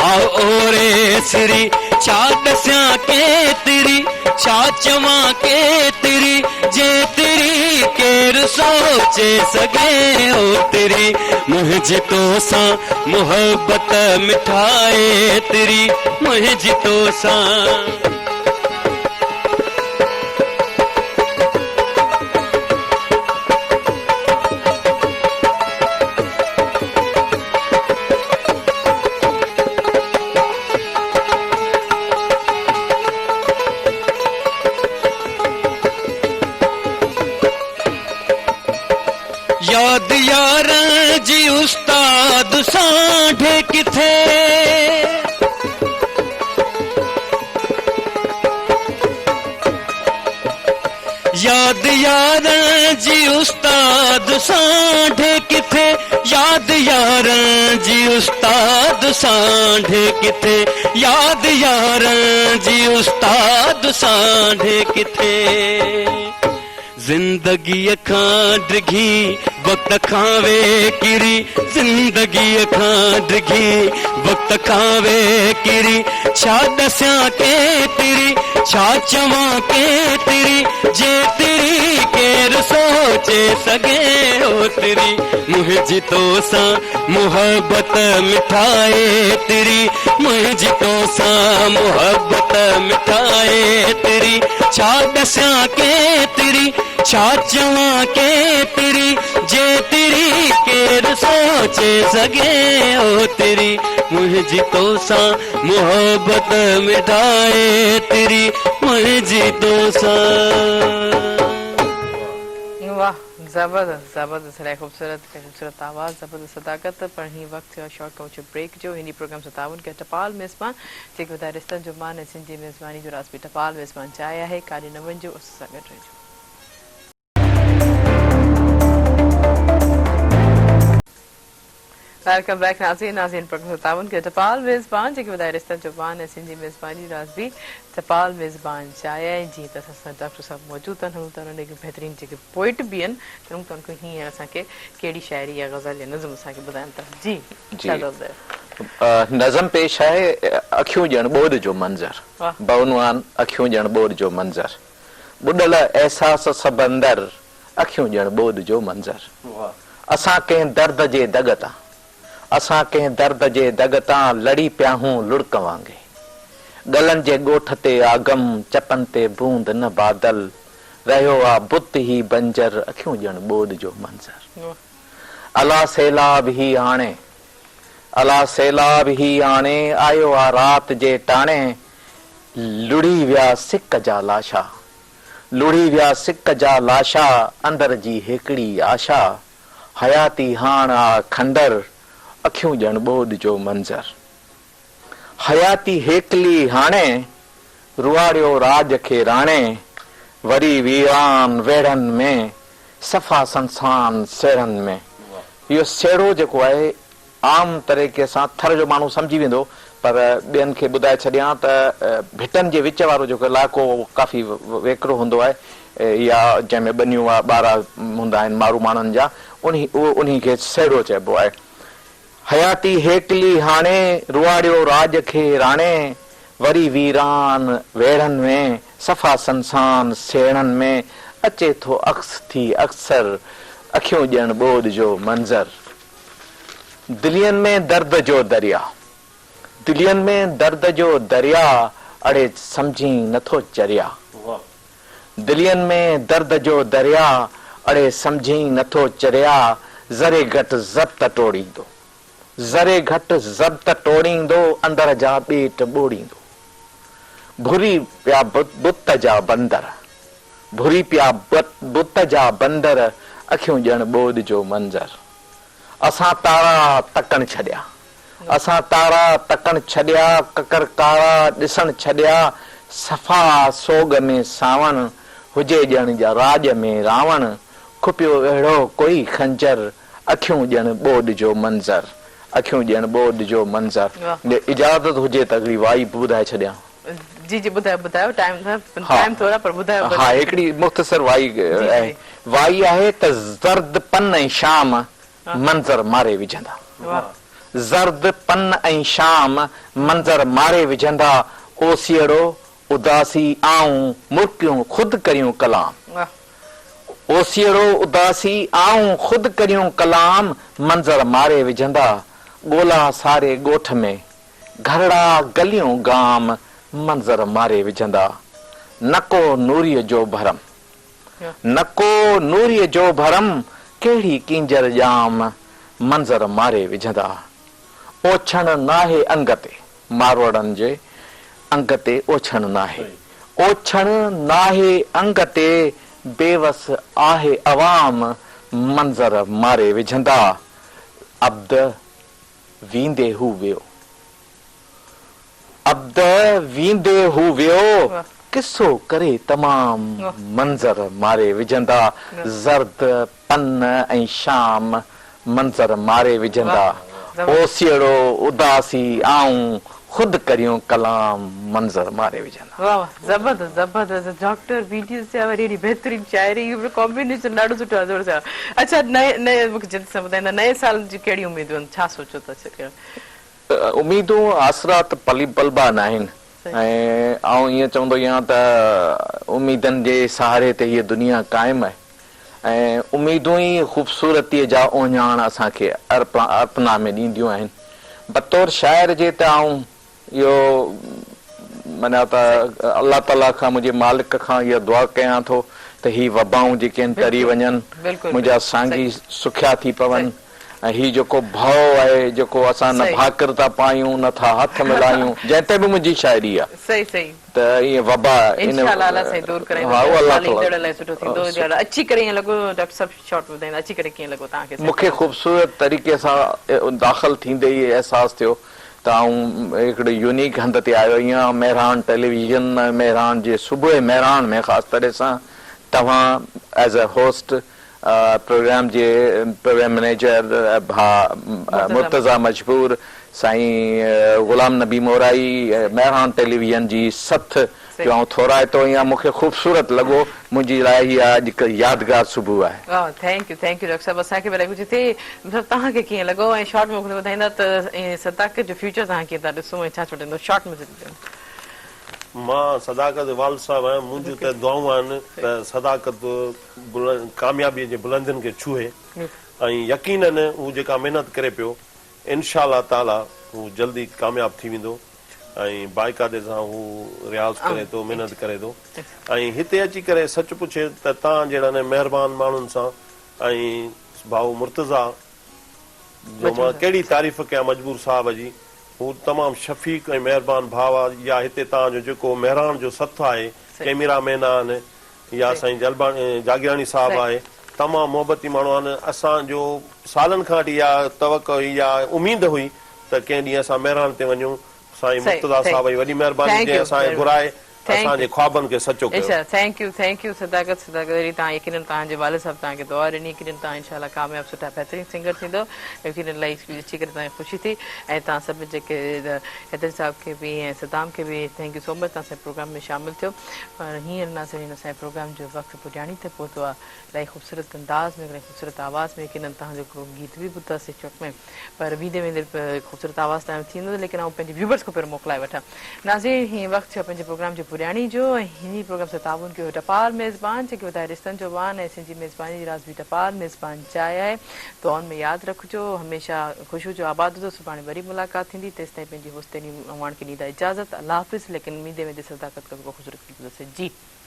आओ ओरे सिरी छा ॾसां के तिरी छा चवां के तिरी जे तिरी केरु सोचे सघे ओ तिरी मुंहिंजी तोसां मुहबत मिठाए तिरी मुंहिंजी तोसां याद यार जी उस्ताद सांढे किथे याद यार जी उस्ताद सांढे किथे याद यार जी उस्ताद सांढे किथे याद यार जी उस्ताद सांढे किथे जिंदगी खां डिघी वक्त खां वे किरी जिंदगी खां डिघी वक्त खां वे किरी छा ॾसां के तिरी छा चवां के तिरी जे तिरी केरु सोचे सघे ओ तिरी मुंहिंजी तोसां मुहबत मिठाए तिरी मुंहिंजी तोसां मुहबत मिठाए तिरी छा ॾसां के तिरी छा चवां के तिरी जे तिरी केरु सोचे सघे ओ तिरी मुंहिंजी तोसां मुहबत मिठाए तिरी मुंहिंजी तोसां वाह जबरदस्त जबरदस्त है खूबसूरत आवाज़ जबरदस्त अदाकत पर ही वक्त शॉर्ट कोच ब्रेक जो हिंदी प्रोग्राम से ताउन के टपाल मेज़बान जेके ॿुधाए रिश्तनि जो मान सिंधी मेज़बानी जो रास बि टपाल मेज़बान चाहिया है काली न वञिजो उस सां गॾु रहिजो। वेलकम बैक नाज़रीन प्रोग्राम ताउन के टपाल मेज़बान जेके ॿुधाए रिश्तनि जो बान ऐं सिंधी मेज़बानी राज़बी टपाल मेज़बान चाहिए जीअं त असां डॉक्टर साहब मौजूदु आहिनि हूं त उन्हनि खे बहितरीन जेके पोइट बि आहिनि त हूं त उनखे हींअर असांखे कहिड़ी शाइरी या ग़ज़ल या नज़म असांखे ॿुधाइनि था जी नज़म पेश आहे अखियूं ॼण ॿोॾ जो मंज़र बउनवान अखियूं ॼण ॿोॾ जो मंज़र ॿुॾल एहसास सबंदर अखियूं ॼण ॿोॾ जो मंज़र असां कंहिं दर्द जे दग तां असां कंहिं दर्द जे दग तां लड़ी पिया हूं लुड़क वांगे गलनि जे ॻोठ ते आगम चपनि ते बूंद न बादल रहियो आहे बुत ही बंजर अखियूं ॼण ॿोॾ जो मंज़र अला सैलाब ही हाणे अला सैलाब ही हाणे आयो आहे राति जे टाणे लुड़ी विया सिक जा लाशा लुड़ी विया सिक जा लाशा अंदर जी हिकिड़ी आशा हयाती हाण आ खंडर अखियूं ॼण ॿोॾ जो मंज़र हयाती हेकली हाणे रुआड़ियो राज खे राणे वरी वीरान वेड़नि में सफ़ा संसान सेड़नि में इहो सेड़ो जेको आहे आम तरीक़े सां थर जो माण्हू सम्झी वेंदो पर ॿियनि खे ॿुधाए छॾियां त भिटनि जे विच वारो जेको इलाइक़ो काफ़ी वेकिरो हूंदो आहे या जंहिंमें ॿनियूं ॿारहा हूंदा आहिनि मारू माण्हुनि जा उन्ही खे सेड़ो चइबो आहे हयाती हेकली हाणे रुआड़ियो राज खे राणे वरी वीरान वेड़नि में सफ़ा संसान सेड़नि में अचे थो अक्स थी अक्सर अखियूं ॼण ॿोॾ जो मंज़र दिलियनि में दर्द जो दरिया दिलियनि में दर्द जो दरिया अड़े सम्झी नथो चरिया दिलियनि में दर्द जो दरिया अड़े सम्झी नथो चरिया ज़रे घटि ज़ब्त टोड़ींदो ज़रे घटि ज़ब्त टोड़ींदो अंदर जा ॿेट ॿोड़ींदो भुरी पिया बुत जा बंदर भुरी पिया बुत जा बंदर अखियूं ॼण ॿोॾ जो मंज़र असां तारा तकण छॾिया असां तारा तकण छॾिया ककर कारा ॾिसण छॾिया सफ़ा सोग में सावण हुजे ॼण जा राज में रावण खुपियो अहिड़ो कोई खंजर अखियूं ॼण ॿोॾ जो मंज़र अखियूं ॼण ॿोॾ जो मंज़र इजाज़त हुजे त हिकिड़ी वाई ॿुधाए छॾियां जी जी ॿुधायो टाइम थोरा पर ॿुधायो हा हिकिड़ी मुख़्तसर वाई आहे वाई आहे त ज़र्द पन ऐं शाम मंज़र मारे विझंदा ज़र्द पन ऐं शाम मंज़र मारे विझंदा ओसियड़ो उदासी आऊं मुर्कियूं ख़ुदि करियूं कलाम ओसियड़ो उदासी आऊं ख़ुदि करियूं कलाम मंज़र मारे विझंदा ॻोल्हा सारे ॻोठ में घरड़ा गलियूं गाम मंज़र मारे विझंदा नको नूरीअ जो भरम नको नूरीअ जो भरम कहिड़ी किंजर जाम मंज़र मारे विझंदा ओछण नाहे अंग ते मारवाड़नि जे अंग ते ओछण नाहे ओछण नाहे अंग ते बेवस आहे अवाम मंज़र मारे विझंदा अब्द वींदे हू वियो अब्द वींदे हू वियो किसो करे तमाम मंज़र मारे विझंदा ज़र्द पन ऐं शाम मंज़र मारे विझंदा ओसियड़ो उदासी आऊं ख़ुदि करियूं कलाम मंज़र मारे विझंदा वाह ज़बरदस्त ज़बरदस्त डॉक्टर वीडियो से वरी बहितरीन शाइरी कॉम्बिनेशन ॾाढो सुठो आहे ज़ोर सां अच्छा नए मूंखे जल्दी सां ॿुधाईंदा नए साल जी कहिड़ी उमेदूं आहिनि छा सोचो था उमेदूं आसरा त पलबा न आहिनि ऐं आउं ईअं चवंदो आहियां त उमेदनि जे सहारे ते हीअ दुनिया क़ाइमु आहे ऐं उमेदूं ई ख़ूबसूरतीअ जा ओञाण असांखे अर्पना में ॾींदियूं आहिनि बतौर शाइर जे त आउं इहो माना त अलाह ताला खां मुंहिंजे मालिक खां इहा दुआ कयां थो त ही वबाऊं जेके आहिनि तरी वञनि मुंहिंजा सांगी सुखिया थी पवनि ऐं ही जेको भउ आहे जेको असां न भाकर था पायूं नथा हथ मिलायूं जंहिं ते बि मुंहिंजी शाइरी आहे सही सही त ईअं वबा मूंखे ख़ूबसूरत तरीक़े सां दाख़िल थींदे ई अहसासु थियो त आउं हिकिड़े यूनिक हंध ते आयो आहियां मेहरान टेलीविज़न मेहरान जे सुबुह मेहरान में ख़ासि तरह सां तव्हां एज़ अ होस्ट प्रोग्राम जे प्रोग्राम मैनेजर भा मुर्तज़ा मजबूर, साईं गुलाम नबी मोराई, मेहरान टेलीविजन जी सथ जो आउं थोराए थो या मूंखे ख़ूबसूरत लॻो, मुंहिंजी लाइ हीअ अॼु हिकु यादगार सुबुह आहे। थैंक यू डॉक्टर साहब। असांखे वरी कुझु थिए मतिलबु तव्हांखे कीअं लॻो ऐं शॉर्ट में मूंखे ॿुधाईंदा त सदाकत जो फ्यूचर तव्हां कीअं था ॾिसो ऐं छा छा ॾींदो शॉर्ट में? मां सदाकत वाल साहब आहियां, मुंहिंजूं त दुआऊं आहिनि त सदाकत कामयाबीअ जे बुलंदियुनि खे छुहे ऐं यकीनन हू जेका महिनत करे पियो इनशा अल्लाह ताला हू जल्दी कामयाब थी वेंदो ऐं बाइकादे सां हू रियाज़ करे थो, महिनत करे थो ऐं हिते अची करे सच पुछे त तव्हां जहिड़ा महिरबान माण्हुनि सां ऐं भाऊ मुर्तज़ा जो मां कहिड़ी तारीफ़ कयां मजबूर साहब जी, हू तमामु शफ़ीक़ ऐं महिरबान भाउ आहे। या हिते तव्हांजो जेको मेहरान जो सथ आहे, कैमरामैन आहिनि, या साईं जागिरानी साहब आहे, तमामु मोहबती माण्हू आहिनि। असांजो सालनि खां वठी इहा तवक़ो हुई या उमेद हुई त कंहिं ॾींहुं असां मेहरान ते वञूं। साईं मुर्तज़ा साहब जी वॾी महिरबानी जंहिं असांखे घुराए असांजे ख्वाबनि खे सचो कयो। थैंक यू सदाकत। तव्हां यकीनन तव्हांजे वालिद साहब तव्हांखे दुआ ॾिनी, यकीनन तव्हां इंशाअल्लाह कामयाब सुठा बहितरीन सिंगर थींदो, यकीनन इलाही अची करे तव्हांखे ख़ुशी थी। ऐं तव्हां सभिनी जेके हैदर साहब खे बि ऐं सदाम खे बि थैंक यू सो मच, तव्हां असांजे प्रोग्राम में शामिल थियो। पर हींअर न हिन असांजे प्रोग्राम जो वक़्तु पुॼाणी ते पहुतो आहे, इलाही ख़ूबसूरत अंदाज़ में, इलाही ख़ूबसूरत आवाज़ में, यकीनन तव्हांजो गीत बि ॿुधोसीं चौक में, पर वेंदे वेंदे ख़ूबसूरत आवाज़ तव्हांजो थींदो, लेकिन आउं पंहिंजे व्यूवर्स खां पहिरियों मोकिलाए वठां। नाज़रीन, हीअं वक़्तु थियो पंहिंजे प्रोग्राम जो पुॼाणी जो, ऐं हिन प्रोग्राम सां ताउन कयो टपाल मेज़बान जेके ॿुधाए रिश्तनि जो वान ऐं सिंधी मेज़बानी जी राज़ बि टपाल मेज़बान चाहे आहे। दुआउनि में यादि रखिजो, हमेशह ख़ुशि हुजो, आबाद हुजो। सुभाणे वरी मुलाक़ात थींदी, तेसि ताईं पंहिंजी होस्तेनी अवान खे ॾींदा इजाज़त। अल्लाह हाफ़िज़। लेकिन वेंदे वेंदे सदाकत खां ख़ूबसूरत ॿुधोसीं।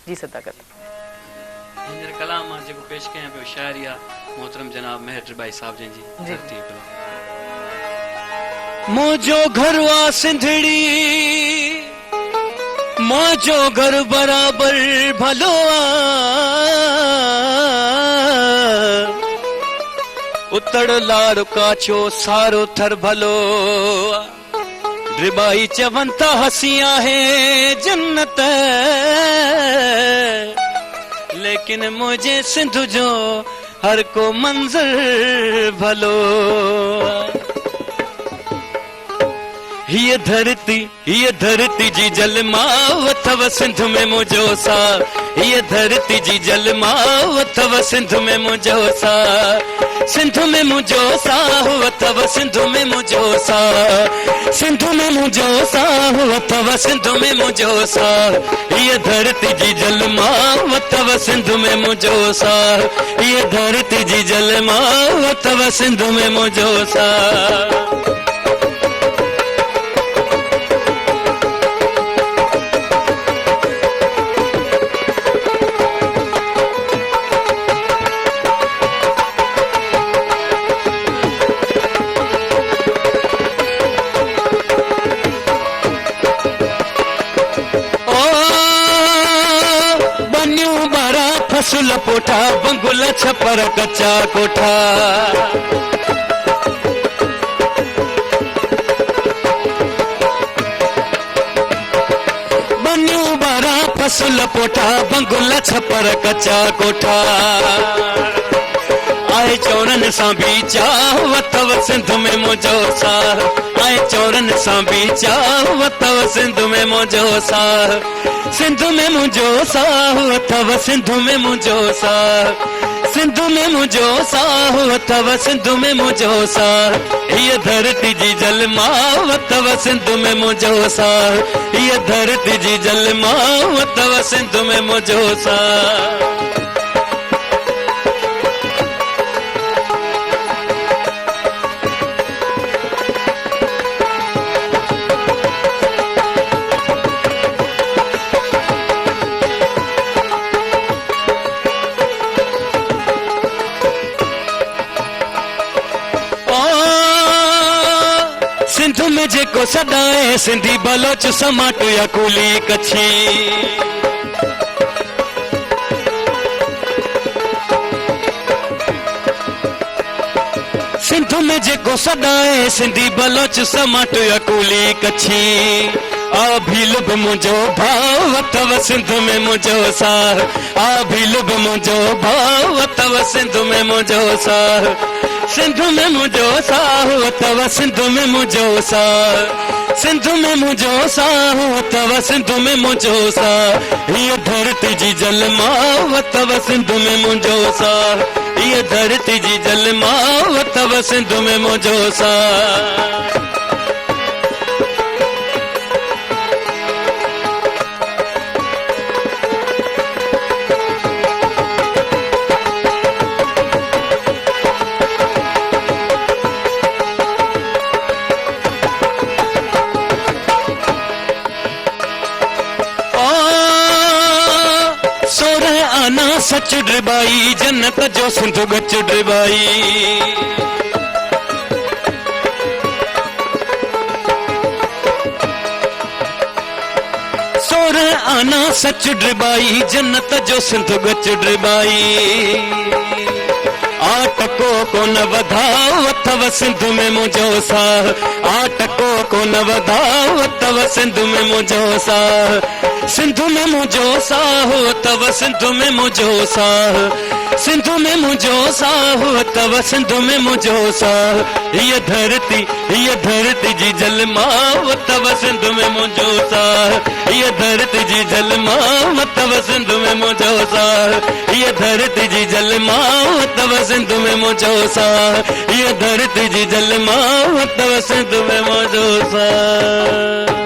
जी सदाकत। हींअर कलाम मां जेको पेश कयां पियो शाइरी आहे मोहतरम जनाब मेहर बाई साहब जी तरतीब। मुझो घर वा सिंधड़ी, मुझो घर बराबर भलो उतड़ लार काचो सारो थर भलो रिबाई चवंता हसिया है जन्नत, लेकिन मुझे सिंध जो हर को मंजर भलो। ये धरती जी जलमाव थव सिंध में मुझो सा, ये धरती जी जलमाव थव सिंध में मुझो सा, सिंध में मुझो सा हुआ थव सिंध में मुझो सा, सिंध में मुझो सा हुआ थव सिंध में मुझो सा, ये धरती जी जलमाव थव सिंध में मुझो सा, ये धरती जी जलमाव थव सिंध में मुझो सा। फसुल पोठा बंगुल छपर कच्चा कोठा, बन्यू बारा फसुल पोठा बंगुल छपर कच्चा कोठा, आए चौरन सां बि चाह वतव सिंध में मुझो सा, आए चौरन सां बि चाह वतव सिंध में मुझो सा, सिंध में मुझो सा अथव सिंध में मुझो सा, सिंध में मुझो सा अथव सिंध में मुझो सा, ये धरती जी जलमाव अथव सिंध में मुझो सा, ये धरती जी जलमाव अथव सिंध में मुझो सा। सिंध में जेको सदाए सिंधी बलोच समाट या कुली कच्छी, सिंध में जेको सदाए सिंधी बलोच समाट या कुली कच्छी, आ भील बि मुंहिंजो भाव अथव सिंध में मुंहिंजो सार आ भील बि मुंहिंजो भाव अथव सिंध में मुंहिंजो सार सिंध में मुंहिंजो साहु अथव सिंध में मुंहिंजो सार सिंध में मुंहिंजो साहु अथव सिंध में मुंहिंजो सार हीअ धरती जी जलमाव अथव सिंध में मुंहिंजो सार हीअ धरती जी जलमाव अथव सिंध में मुंहिंजो सार आना सच ड्रिबाई जन्नत जो सिंध गच ड्रिबाई सोरह आना सच ड्रिबाई जन्नत जो सिंध गच ड्रिबाई आटको कोन वधाव अथव सिंध में मुंहिंजो साह आटको कोन वधाव अथव सिंध में मुंहिंजो साह सिंध में मुंहिंजो साह अथव सिंध में मुंहिंजो साह सिंध में मुंहिंजो साह अथव सिंध में मुंहिंजो साह हीअ धरती जी जलमाव अथव सिंध में मुंहिंजो साह हीअ धरती जी जलमाव अथव सिंध में मुंहिंजो साह हीअ धरती जी जलमाव अथव सिंध में मुंहिंजो साह हीअ धरती जी जलमाव अथव सिंध में मुंहिंजो साह